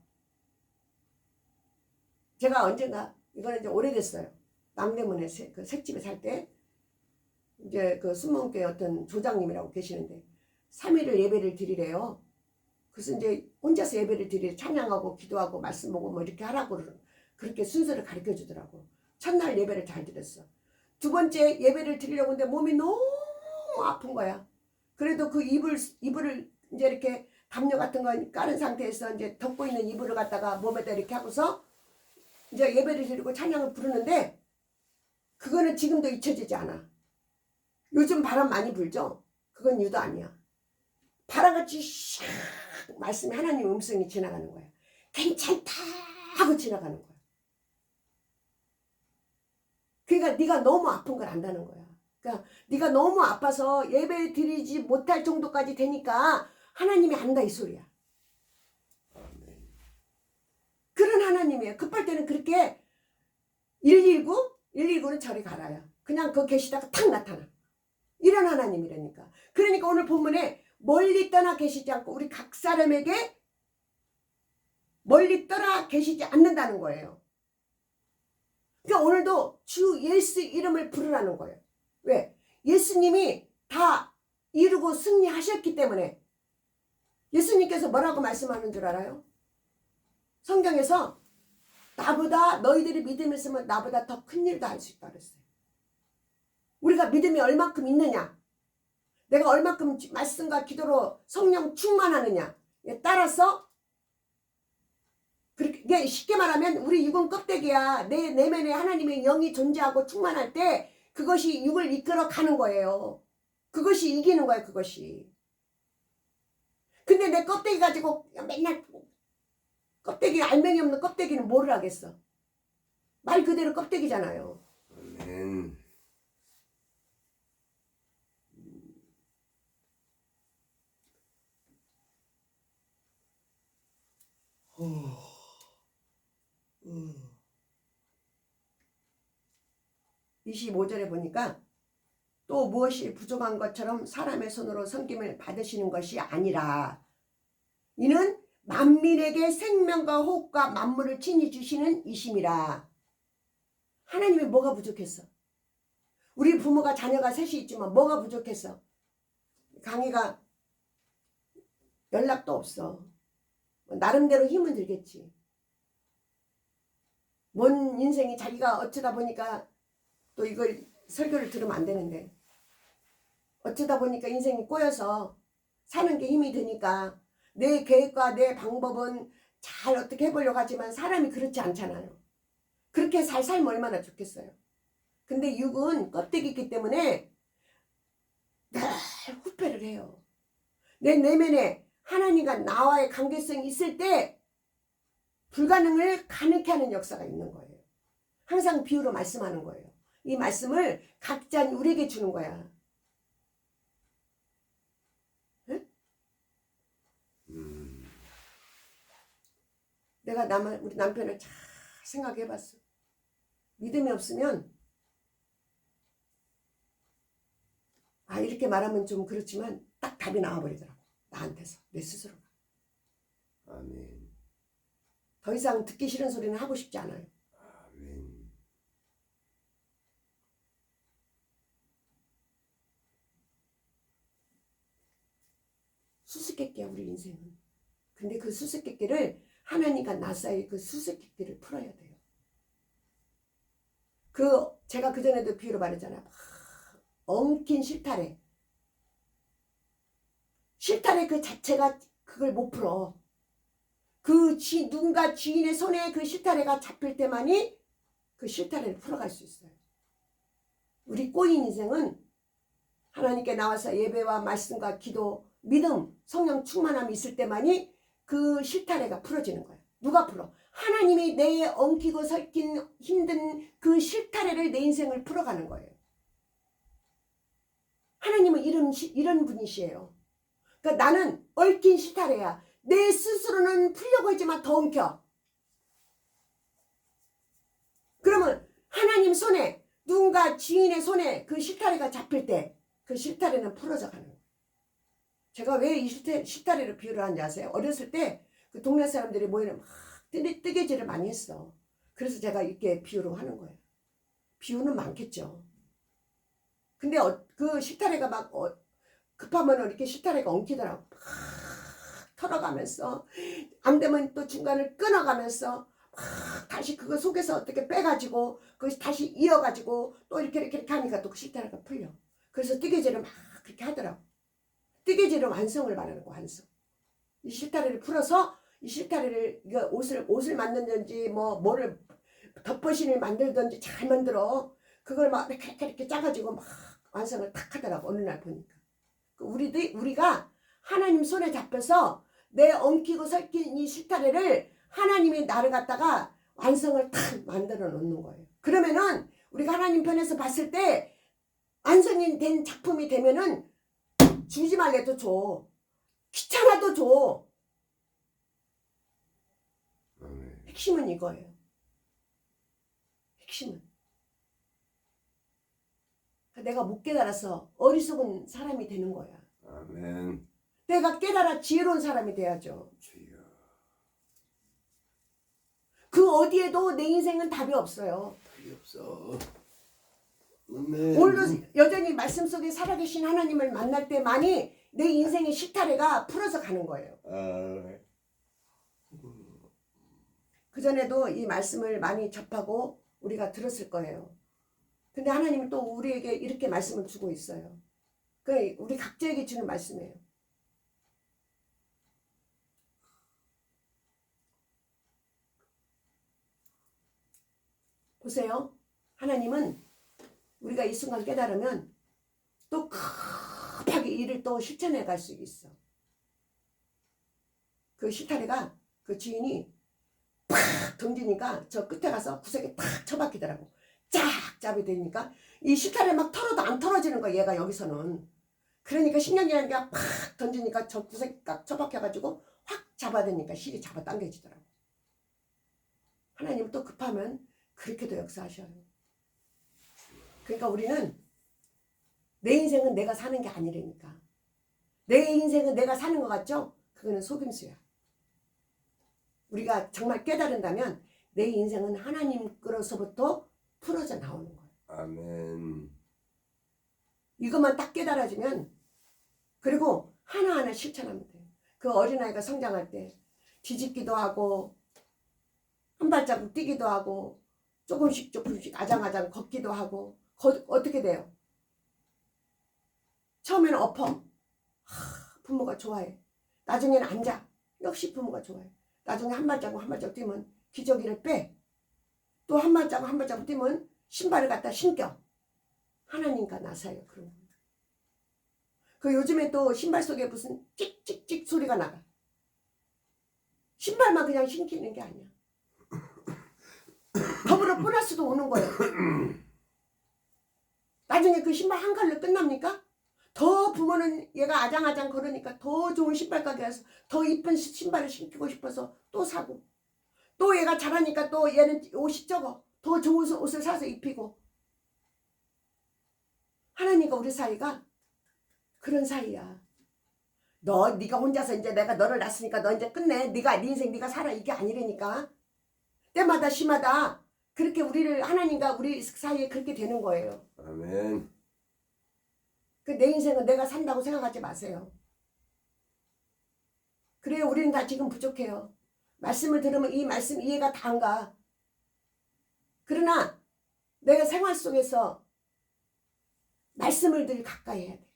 제가 언젠가 이거는 이제 오래됐어요. 남대문에 그 색집에 살 때 이제 그 순문교회 어떤 조장님이라고 계시는데 3일을 예배를 드리래요. 그래서 이제 혼자서 예배를 드리래. 찬양하고 기도하고 말씀 보고 뭐 이렇게 하라고 그렇게 순서를 가르쳐 주더라고. 첫날 예배를 잘 드렸어. 두 번째 예배를 드리려고 했는데 몸이 너무 아픈 거야. 그래도 그 이불을 이제 이렇게 담요 같은 거 깔은 상태에서 이제 덮고 있는 이불을 갖다가 몸에다 이렇게 하고서 이제 예배를 드리고 찬양을 부르는데 그거는 지금도 잊혀지지 않아. 요즘 바람 많이 불죠? 그건 유도 아니야. 바람같이 샥 말씀이 하나님 음성이 지나가는 거야. 괜찮다 하고 지나가는 거야. 그러니까 네가 너무 아픈 걸 안다는 거야. 그러니까 네가 너무 아파서 예배 드리지 못할 정도까지 되니까 하나님이 안다 이 소리야. 아멘. 그런 하나님이에요. 급할 때는 그렇게 119는 저리 가라요. 그냥 그 계시다가 탁 나타나. 이런 하나님이라니까. 그러니까 오늘 본문에 멀리 떠나 계시지 않고 우리 각 사람에게 멀리 떠나 계시지 않는다는 거예요. 그러니까 오늘도 주 예수 이름을 부르라는 거예요. 왜? 예수님이 다 이루고 승리하셨기 때문에. 예수님께서 뭐라고 말씀하는 줄 알아요? 성경에서 나보다 너희들이 믿음이 있으면 나보다 더 큰 일도 할 수 있다 그랬어요. 우리가 믿음이 얼만큼 있느냐, 내가 얼만큼 말씀과 기도로 성령 충만하느냐에 따라서, 그렇게 쉽게 말하면 우리 육은 껍데기야. 내 내면에 하나님의 영이 존재하고 충만할 때 그것이 육을 이끌어 가는 거예요. 그것이 이기는 거예요. 그것이. 근데 내 껍데기 가지고 맨날 껍데기, 알맹이 없는 껍데기는 뭐를 하겠어? 말 그대로 껍데기잖아요. 아멘. 후. 25절에 보니까 또 무엇이 부족한 것처럼 사람의 손으로 섬김을 받으시는 것이 아니라 이는 만민에게 생명과 호흡과 만물을 친히 주시는 이심이라. 하나님이 뭐가 부족했어? 우리 부모가 자녀가 셋이 있지만 뭐가 부족했어? 강희가 연락도 없어. 나름대로 힘은 들겠지. 뭔 인생이 자기가 어쩌다 보니까, 또 이걸 설교를 들으면 안 되는데, 어쩌다 보니까 인생이 꼬여서 사는 게 힘이 드니까 내 계획과 내 방법은 잘 어떻게 해보려고 하지만 사람이 그렇지 않잖아요. 그렇게 살면 얼마나 좋겠어요. 근데 육은 껍데기이기 때문에 늘 후회를 해요. 내 내면에 하나님과 나와의 관계성이 있을 때 불가능을 가능케 하는 역사가 있는 거예요. 항상 비유로 말씀하는 거예요. 이 말씀을 각자 우리에게 주는 거야. 응? 내가 우리 남편을 잘 생각해봤어. 믿음이 없으면, 이렇게 말하면 좀 그렇지만 딱 답이 나와버리더라고. 나한테서, 내 스스로가. 아멘. 더 이상 듣기 싫은 소리는 하고 싶지 않아요. 아멘. 수수께끼야 우리 인생은. 근데 그 수수께끼를 하나님과 나 사이의 그 수수께끼를 풀어야 돼요. 제가 그전에도 비유로 말했잖아요. 엉킨 실타래 그 자체가 그걸 못 풀어. 누군가 주인의 손에 그 실타래가 잡힐 때만이 그 실타래를 풀어갈 수 있어요. 우리 꼬인 인생은 하나님께 나와서 예배와 말씀과 기도, 믿음, 성령 충만함이 있을 때만이 그 실타래가 풀어지는 거예요. 누가 풀어? 하나님이 내 엉키고 설킨 힘든 그 실타래를 내 인생을 풀어가는 거예요. 하나님은 이런 분이시에요. 그러니까 나는 얽힌 실타래야. 내 스스로는 풀려고 하지만 더 엉켜. 그러면 하나님 손에, 누군가 주인의 손에 그 실타래가 잡힐 때 그 실타래는 풀어져 가는 거예요. 제가 왜 이 실타래를 비유를 하는지 아세요? 어렸을 때 그 동네 사람들이 모이면 막 뜨개질을 많이 했어. 그래서 제가 이렇게 비유로 하는 거예요. 비유는 많겠죠. 근데 그 실타래가 막 급하면 이렇게 실타래가 엉키더라고. 막 털어가면서, 안 되면 또 중간을 끊어가면서 막 다시 그거 속에서 어떻게 빼가지고 그것이 다시 이어가지고 또 이렇게 하니까 또 그 실타래가 풀려. 그래서 뜨개질을 막 그렇게 하더라고. 뜨개질은 완성을 말하는 거, 완성. 이 실타래를 풀어서 이 실타래를 옷을 만든든지 뭐를 덮버신을 만들든지 잘 만들어. 그걸 막 이렇게 짜가지고 막 완성을 탁 하더라고. 어느 날 보니까. 우리가 하나님 손에 잡혀서 내 엉키고 설킨 이 실타래를 하나님이 나를 갖다가 완성을 탁 만들어 놓는 거예요. 그러면은 우리가 하나님 편에서 봤을 때 완성이 된 작품이 되면은 주지 말래도 줘. 귀찮아도 줘. 아멘. 핵심은 이거예요. 핵심은. 내가 못 깨달아서 어리석은 사람이 되는 거야. 아멘. 내가 깨달아 지혜로운 사람이 돼야죠. 주여. 그 어디에도 내 인생은 답이 없어요. 답이 없어. 아멘. 오늘도 여전히 말씀 속에 살아계신 하나님을 만날 때만이 내 인생의 실타래가 풀어서 가는 거예요. 그전에도 이 말씀을 많이 접하고 우리가 들었을 거예요. 근데 하나님은 또 우리에게 이렇게 말씀을 주고 있어요. 그 우리 각자에게 주는 말씀이에요. 보세요. 하나님은 우리가 이 순간 깨달으면 또 급하게 일을 또 실천해 갈 수 있어. 그 실타래가 그 주인이 팍 던지니까 저 끝에 가서 구석에 탁 처박히더라고. 쫙 잡이 되니까 이 실타래 막 털어도 안 털어지는 거야. 얘가 여기서는. 그러니까 신경이라는 게 팍 던지니까 저 구석에 딱 처박혀가지고 확 잡아대니까 실이 잡아당겨지더라고. 하나님은 또 급하면 그렇게도 역사하셔요. 그러니까 우리는 내 인생은 내가 사는 게 아니라니까. 내 인생은 내가 사는 것 같죠? 그거는 속임수야. 우리가 정말 깨달은다면 내 인생은 하나님으로서부터 풀어져 나오는 거예요. 아멘. 이것만 딱 깨달아지면 그리고 하나하나 실천하면 돼요. 그 어린아이가 성장할 때 뒤집기도 하고 한 발자국 뛰기도 하고 조금씩 아장아장 걷기도 하고 어떻게 돼요? 처음에는 엎어. 부모가 좋아해. 나중에는 앉아. 역시 부모가 좋아해. 나중에 한 발자국 한 발자국 뛰면 기저귀를 빼. 또 한 발자국 한 발자국 뛰면 신발을 갖다 신겨. 하나님과 나 사이에 그런 겁니다. 그 요즘에 또 신발 속에 무슨 찍찍찍 소리가 나가. 신발만 그냥 신기는 게 아니야. 더불어 보너스도 오는 거예요. 나중에 그 신발 한 컬러 끝납니까? 더 부모는 얘가 아장아장 걸으니까 더 좋은 신발 가게 가서 더 이쁜 신발을 신기고 싶어서 또 사고, 또 얘가 잘하니까 또 얘는 옷이 적어 더 좋은 옷을 사서 입히고. 하나님과 우리 사이가 그런 사이야. 네가 혼자서 이제 내가 너를 낳았으니까 너 이제 끝내. 네 인생 네가 살아. 이게 아니라니까. 때마다 시마다 그렇게 우리를 하나님과 우리 사이에 그렇게 되는 거예요. 아멘. 내 인생은 내가 산다고 생각하지 마세요. 그래요. 우리는 다 지금 부족해요. 말씀을 들으면 이 말씀 이해가 다 안 가. 그러나 내가 생활 속에서 말씀을 늘 가까이 해야 돼.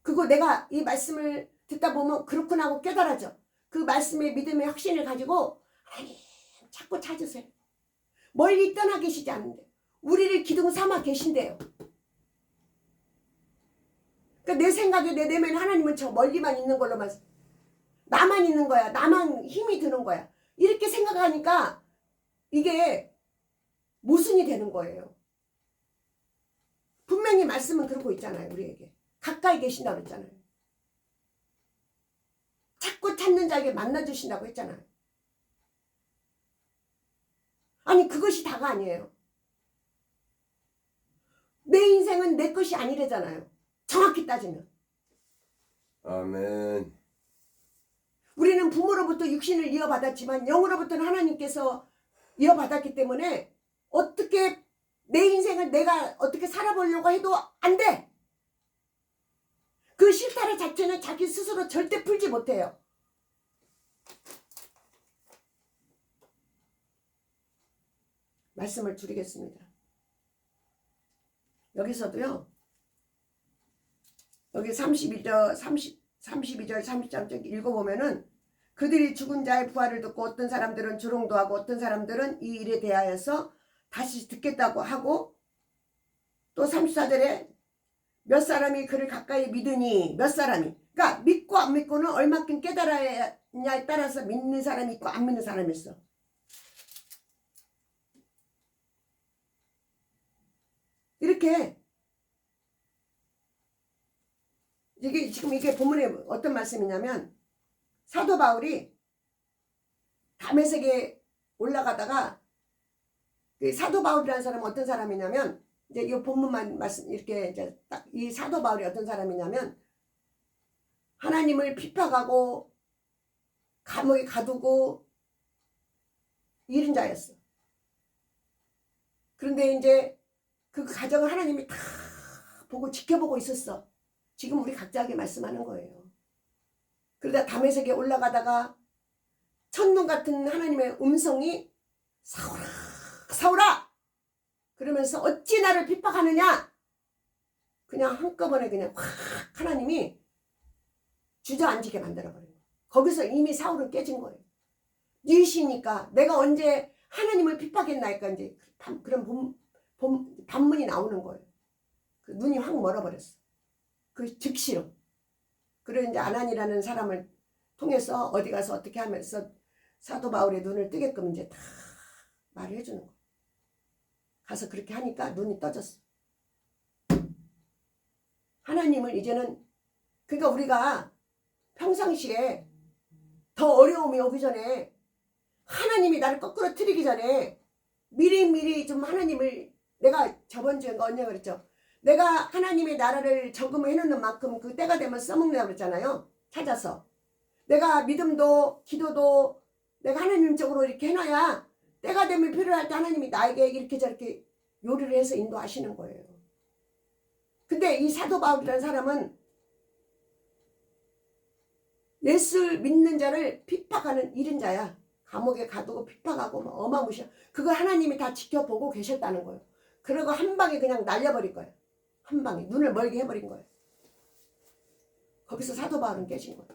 그리고 내가 이 말씀을 듣다 보면 그렇구나 하고 깨달아져. 그 말씀의 믿음의 확신을 가지고 하나님 자꾸 찾으세요. 멀리 떠나 계시지 않는데 우리를 기둥 삼아 계신대요. 그러니까 내 생각에 내 내면에 하나님은 저 멀리만 있는 걸로만, 나만 있는 거야. 나만 힘이 드는 거야. 이렇게 생각하니까 이게 모순이 되는 거예요. 분명히 말씀은 그러고 있잖아요. 우리에게 가까이 계신다고 했잖아요. 자꾸 찾는 자에게 만나주신다고 했잖아요. 아니 그것이 다가 아니에요. 내 인생은 내 것이 아니래잖아요. 정확히 따지면. 아멘. 우리는 부모로부터 육신을 이어받았지만 영으로부터는 하나님께서 이어받았기 때문에 어떻게 내 인생을 내가 어떻게 살아보려고 해도 안 돼. 그 실타래 자체는 자기 스스로 절대 풀지 못해요. 말씀을 드리겠습니다. 여기서도요. 여기 32절 33절 읽어보면은 그들이 죽은 자의 부활을 듣고 어떤 사람들은 조롱도 하고 어떤 사람들은 이 일에 대하여서 다시 듣겠다고 하고, 또 34절에 몇 사람이 그를 가까이 믿으니, 몇 사람이, 그러니까 믿고 안 믿고는 얼마큼 깨달아야냐에 따라서 믿는 사람이 있고 안 믿는 사람이 있어. 이렇게 이게 지금 이게 본문에 어떤 말씀이냐면 사도 바울이 다메섹에 올라가다가 그 사도 바울이라는 사람은 어떤 사람이냐면 이제 이 본문만 말씀 이렇게 이제 딱 이 사도 바울이 어떤 사람이냐면 하나님을 핍박하고 감옥에 가두고 이런 자였어. 그런데 이제 그 가정을 하나님이 다 보고 지켜보고 있었어. 지금 우리 각자에게 말씀하는 거예요. 그러다 다메섹에 올라가다가 첫눈 같은 하나님의 음성이 사울아 사울아 그러면서 어찌 나를 핍박하느냐 그냥 한꺼번에 그냥 확 하나님이 주저앉게 만들어버린 거예요. 거기서 이미 사울은 깨진 거예요. 니시니까 내가 언제 하나님을 핍박했나니까 이제 그런 반문이 나오는 거예요. 그 눈이 확 멀어버렸어. 그 즉시로. 그리고 이제 아난이라는 사람을 통해서 어디 가서 어떻게 하면서 사도 바울의 눈을 뜨게끔 이제 다 말을 해주는 거예요. 가서 그렇게 하니까 눈이 떠졌어. 하나님을 이제는 그러니까 우리가 평상시에 더 어려움이 오기 전에 하나님이 나를 거꾸로 틀리기 전에 미리미리 좀 하나님을 내가 저번 주에 언제 그랬죠? 내가 하나님의 나라를 저금해 놓는 만큼 그 때가 되면 써먹는다고 그랬잖아요. 찾아서. 내가 믿음도 기도도 내가 하나님 쪽으로 이렇게 해놔야 때가 되면 필요할 때 하나님이 나에게 이렇게 저렇게 요리를 해서 인도하시는 거예요. 근데 이 사도 바울이라는 사람은 예수를 믿는 자를 핍박하는 이른 자야. 감옥에 가두고 핍박하고 막 어마무시한 그걸 하나님이 다 지켜보고 계셨다는 거예요. 그리고 한 방에 그냥 날려버릴 거예요. 한 방에 눈을 멀게 해버린 거예요. 거기서 사도 바울은 깨진 거예요.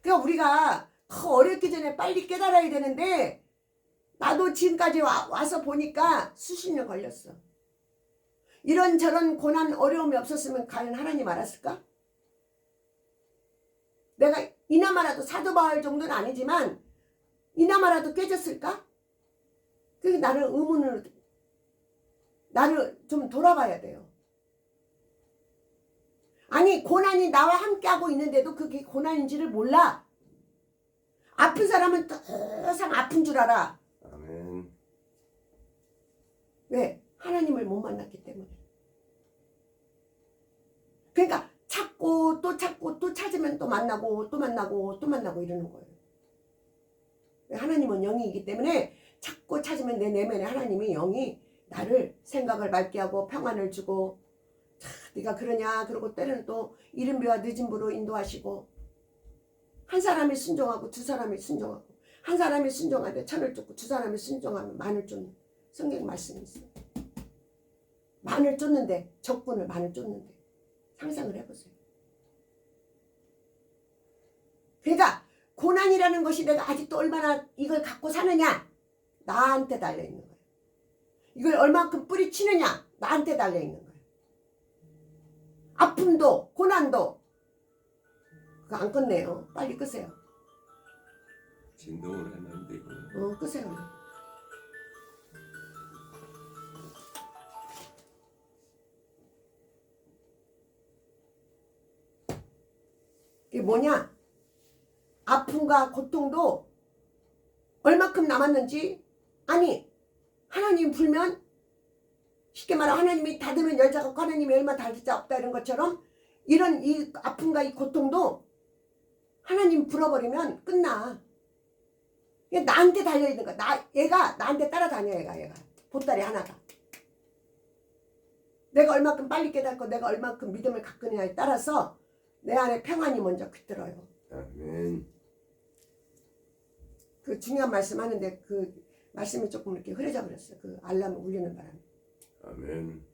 그러니까 우리가 더 어렵기 전에 빨리 깨달아야 되는데 나도 지금까지 와서 보니까 수십 년 걸렸어. 이런저런 고난 어려움이 없었으면 과연 하나님 알았을까? 내가 이나마라도 사도 바울 정도는 아니지만 이나마라도 깨졌을까? 그게 나를 의문으로 나를 좀 돌아봐야 돼요. 아니 고난이 나와 함께하고 있는데도 그게 고난인지를 몰라. 아픈 사람은 항상 아픈 줄 알아. 아멘. 왜? 하나님을 못 만났기 때문에. 그러니까 찾고 또 찾고 또 찾으면 또 만나고 또 만나고 또 만나고 이러는 거예요. 하나님은 영이기 때문에 찾고 찾으면 내 내면에 하나님이 영이 나를 생각을 맑게 하고 평안을 주고 네가 그러냐 그러고 때로는 또 이른 비와 늦은 비로 인도하시고 한 사람이 순종하고 두 사람이 순종하고 한 사람이 순종하되 천을 쫓고 두 사람이 순종하면 만을 쫓는 성경 말씀이 있어요. 만을 쫓는데 적군을 만을 쫓는데 상상을 해보세요. 그러니까 고난이라는 것이 내가 아직도 얼마나 이걸 갖고 사느냐 나한테 달려있는 거예요. 이걸 얼만큼 뿌리치느냐 나한테 달려있는 거예요. 아픔도 고난도 그거 안 끝내요. 빨리 끄세요. 진동을 하면 안 되고. 끄세요. 이게 뭐냐? 아픔과 고통도 얼마큼 남았는지 아니 하나님 불면 쉽게 말해 하나님이 닫으면 열자가 없고 하나님이 열면 닫을 자 없다 이런 것처럼 이런 이 아픔과 이 고통도 하나님 불어버리면 끝나. 나한테 달려있는 거야. 얘가 나한테 따라다녀. 얘가 보따리 하나가. 내가 얼마큼 빨리 깨닫고 내가 얼마큼 믿음을 갖느냐에 따라서 내 안에 평안이 먼저 깃들어요. 아멘. 그 중요한 말씀 하는데 그 말씀이 조금 이렇게 흐려져 버렸어요. 그 알람 울리는 바람에. 아멘.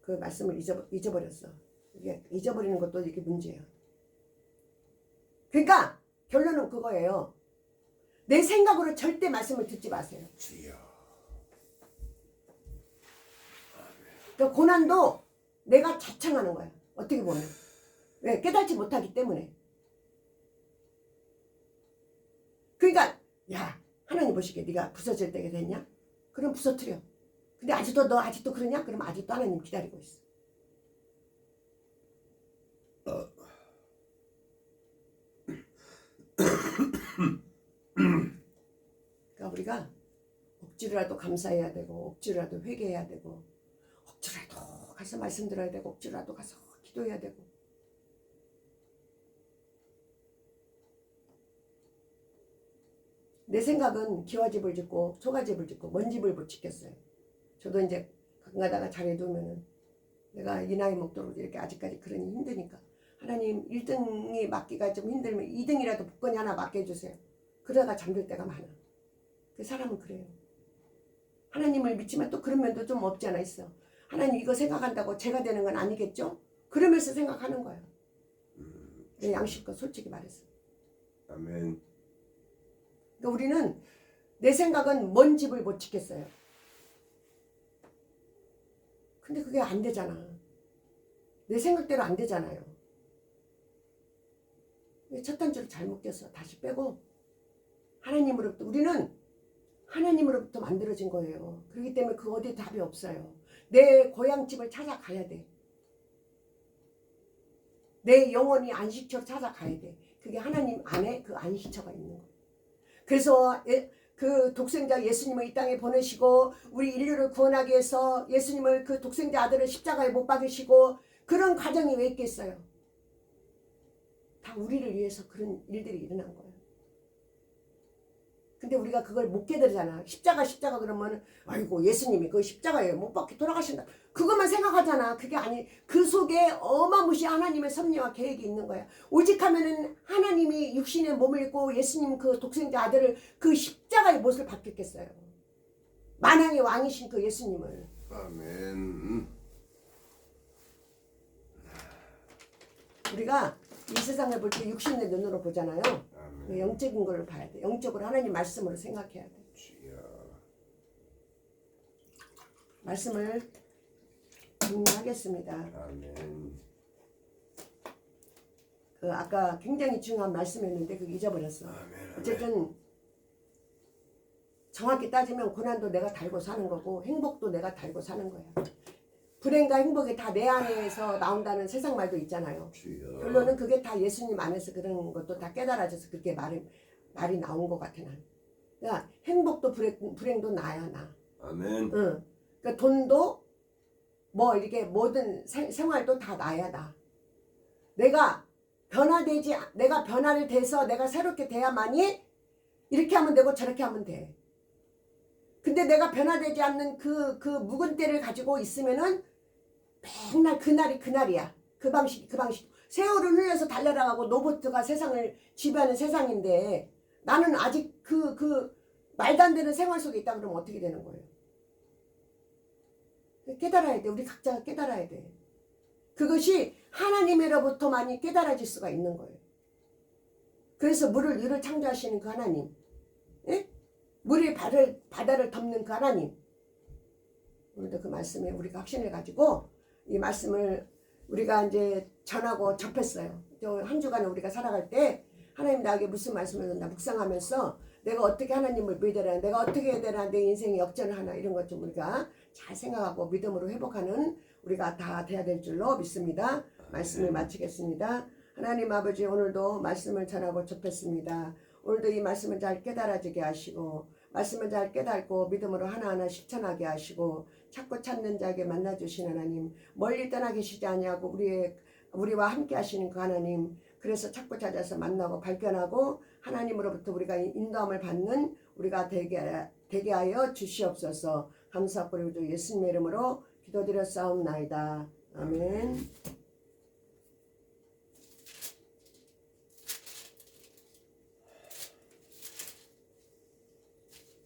그 말씀을 잊어버렸어. 이게 잊어버리는 것도 이게 문제예요. 그러니까 결론은 그거예요. 내 생각으로 절대 말씀을 듣지 마세요. 주여. 그 고난도 내가 자청하는 거야. 어떻게 보면. 왜? 깨닫지 못하기 때문에. 그러니까 야 하나님 보시기에 네가 부서질 때가 됐냐? 그럼 부서뜨려. 근데 아직도 너 아직도 그러냐? 그럼 아직도 하나님 기다리고 있어. 그러니까 우리가 억지로라도 감사해야 되고 억지로라도 회개해야 되고 억지로라도 가서 말씀 들어야 되고 억지로라도 가서 기도해야 되고 내 생각은 기와집을 짓고 초가집을 짓고 먼집을 못 짓겠어요. 저도 이제 가끔 가다가 잘해두면은 내가 이 나이 먹도록 이렇게 아직까지 그러니 힘드니까 하나님 1등이 맡기가 좀 힘들면 2등이라도 복권이 하나 맡겨주세요. 그러다가 잠들 때가 많아. 그 사람은 그래요. 하나님을 믿지만 또 그런 면도 좀 없지 않아 있어. 하나님 이거 생각한다고 제가 되는 건 아니겠죠? 그러면서 생각하는 거야. 내 양심껏 솔직히 말해서. 아멘. 그러니까 우리는 내 생각은 먼 집을 못 짓겠어요. 근데 그게 안 되잖아. 내 생각대로 안 되잖아요. 첫 단추를 잘못 꼈어. 다시 빼고 하나님으로부터 우리는 하나님으로부터 만들어진 거예요. 그렇기 때문에 그 어디 답이 없어요. 내 고향집을 찾아가야 돼. 내 영혼이 안식처를 찾아가야 돼. 그게 하나님 안에 그 안식처가 있는 거예요. 그래서 그 독생자 예수님을 이 땅에 보내시고 우리 인류를 구원하기 위해서 예수님을 그 독생자 아들을 십자가에 못 박으시고 그런 과정이 왜 있겠어요? 다 우리를 위해서 그런 일들이 일어난 거예요. 근데 우리가 그걸 못 깨달잖아. 십자가 그러면 아이고 예수님이 그 십자가에 못 박혀 돌아가신다. 그것만 생각하잖아. 그게 아니 그 속에 어마무시한 하나님의 섭리와 계획이 있는 거야. 오직 하면은 하나님이 육신의 몸을 입고 예수님 그 독생자 아들을 그 십자가의 못을 박혔겠어요. 만왕의 왕이신 그 예수님을. 아멘. 우리가 이 세상을 볼 때 육신의 눈으로 보잖아요. 아멘. 영적인 걸 봐야 돼. 영적으로 하나님 말씀으로 생각해야 돼. 주여. 말씀을 정리하겠습니다. 아멘. 그 아까 굉장히 중요한 말씀이었는데 그거 잊어버렸어. 아멘. 어쨌든 정확히 따지면 고난도 내가 달고 사는 거고 행복도 내가 달고 사는 거야. 불행과 행복이 다 내 안에서 나온다는 세상 말도 있잖아요. 주여. 결론은 그게 다 예수님 안에서 그런 것도 다 깨달아져서 그렇게 말이 나온 것 같아 난. 그러니까 행복도 불행도 나야 나. 아멘. 응. 그러니까 돈도 뭐 이렇게 모든 생활도 다 나야 나. 내가 변화를 돼서 내가 새롭게 돼야만이 이렇게 하면 되고 저렇게 하면 돼. 근데 내가 변화되지 않는 그 묵은 때를 가지고 있으면은 맨날 그날이 그날이야. 그 방식. 세월을 흘려서 달려나가고 로봇가 세상을 지배하는 세상인데 나는 아직 그 말도 안 되는 생활 속에 있다 그러면 어떻게 되는 거예요? 깨달아야 돼. 우리 각자가 깨달아야 돼. 그것이 하나님으로부터만이 깨달아질 수가 있는 거예요. 그래서 물을 창조하시는 그 하나님, 예? 물이 바다를 덮는 그 하나님. 오늘도 그 말씀에 우리가 확신을 가지고 이 말씀을 우리가 이제 전하고 접했어요. 한 주간을 우리가 살아갈 때 하나님 나에게 무슨 말씀을 줬나 묵상하면서 내가 어떻게 하나님을 믿어야 되나, 내가 어떻게 해야 되나, 내 인생이 역전을 하나 이런 것 좀 우리가 잘 생각하고 믿음으로 회복하는 우리가 다 돼야 될 줄로 믿습니다. 말씀을 마치겠습니다. 하나님 아버지 오늘도 말씀을 전하고 접했습니다. 오늘도 이 말씀을 잘 깨달아지게 하시고 말씀을 잘 깨닫고 믿음으로 하나하나 실천하게 하시고 찾고 찾는 자에게 만나주신 하나님, 멀리 떠나 계시지 아니하고 우리와 함께 하시는 그 하나님, 그래서 찾고 찾아서 만나고 발견하고 하나님으로부터 우리가 인도함을 받는 우리가 되게 하여 주시옵소서. 감사하고 우리 예수님의 이름으로 기도드렸사옵나이다. 아멘.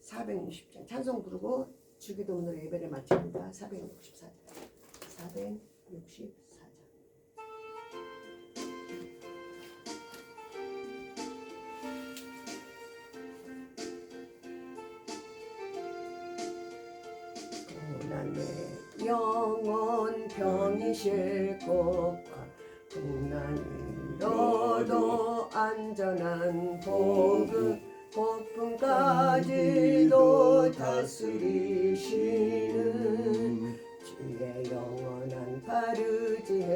(460장) 찬송 부르고 주기도문으로 예배를 마칩니다. 464장. 464장. 고난의 영혼 병이 싫고 고난이로도 안전한 복음까지도 다스리시는 주의 영원한 바르지에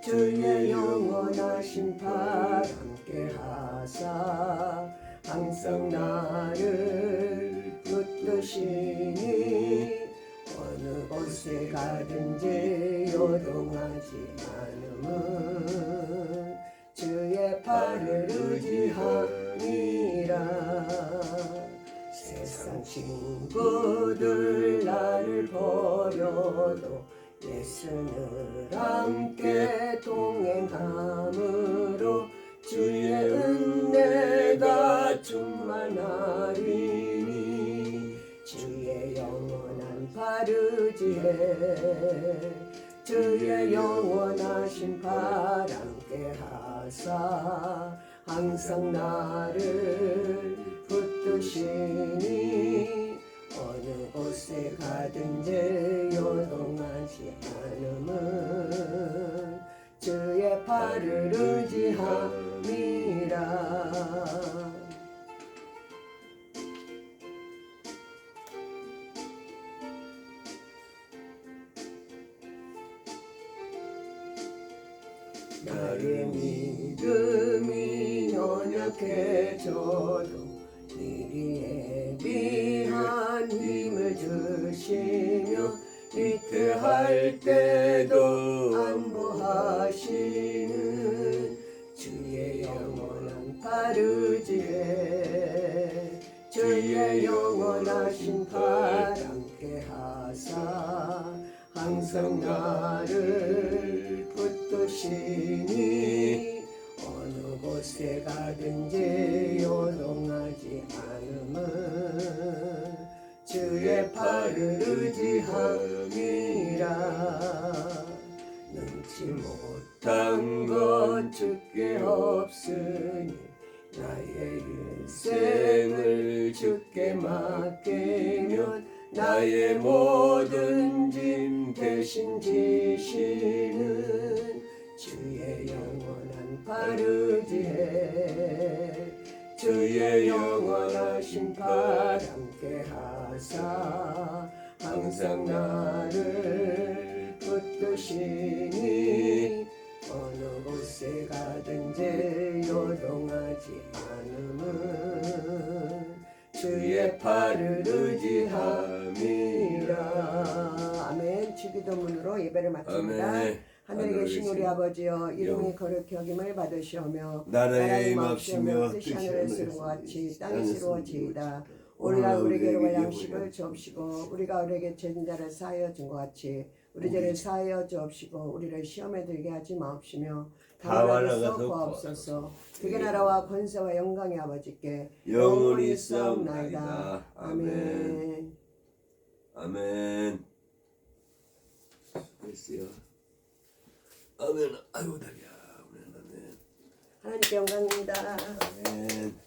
주의 영원한 심판 함께 하사 항상 나를 붙드시니 어느 곳에 가든지 요동하지 않음은 주의 팔을 의지함이라. 세상 친구들 나를 버려도 예수는 함께 동행함으로 주의 은혜가 충만하리니 주의 영원한 바르지에 주의 영원하신 발 함께 하사 항상 나를 붙드시니 어느 곳에 가든지 요동하지 않음은 주의 팔을 의지함이라. 나의 믿음이 연약해져도 미리 예비한 힘을 주시며 위태할 때도 안보하시는 주의 영원한 바르지에 주의 영원하신 발 함께 하사 항상 나를 붙드시니 어느 곳에 가든지 요동하지 않음은 주의 팔을 의지함이라. 능치 못한 것 주께 없으니 나의 일생을 주께 맡기면 나의 모든 짐 대신 지시는 주의 영원한 바르지에 주의 영원하신 발 함께 하사 항상 나를 붙드시니 어느 곳에 가든지 요동하지 않음은 주의 팔을 의지함이라. 아멘. 주기도문으로 예배를 마칩니다. 아멘. 하늘에 계신 우리 아버지여, 이름이 거룩히 여김을 받으시오며 나라의 임하시오며 임하시며 뜻이 하늘에서 이룬 것 같이 땅에서 이루어지이다. 오늘 오늘날 우리에게 우리에게 양식을 주옵시고 우리가 우리에게 죄진 자를 사하여 준 것 같이 우리 죄를 사하여 주옵시고 우리를 시험에 들게 하지 마옵시며 다만 나라에서 구하옵소서. 그게 나라와 권세와 영광의 아버지께 영원히 싸움나이다. 싸움나이다. 아멘. 아멘. 수고했어요. 아멘. 아이고 다리야. 아멘. 아멘. 하나님께 영광입니다. 아멘.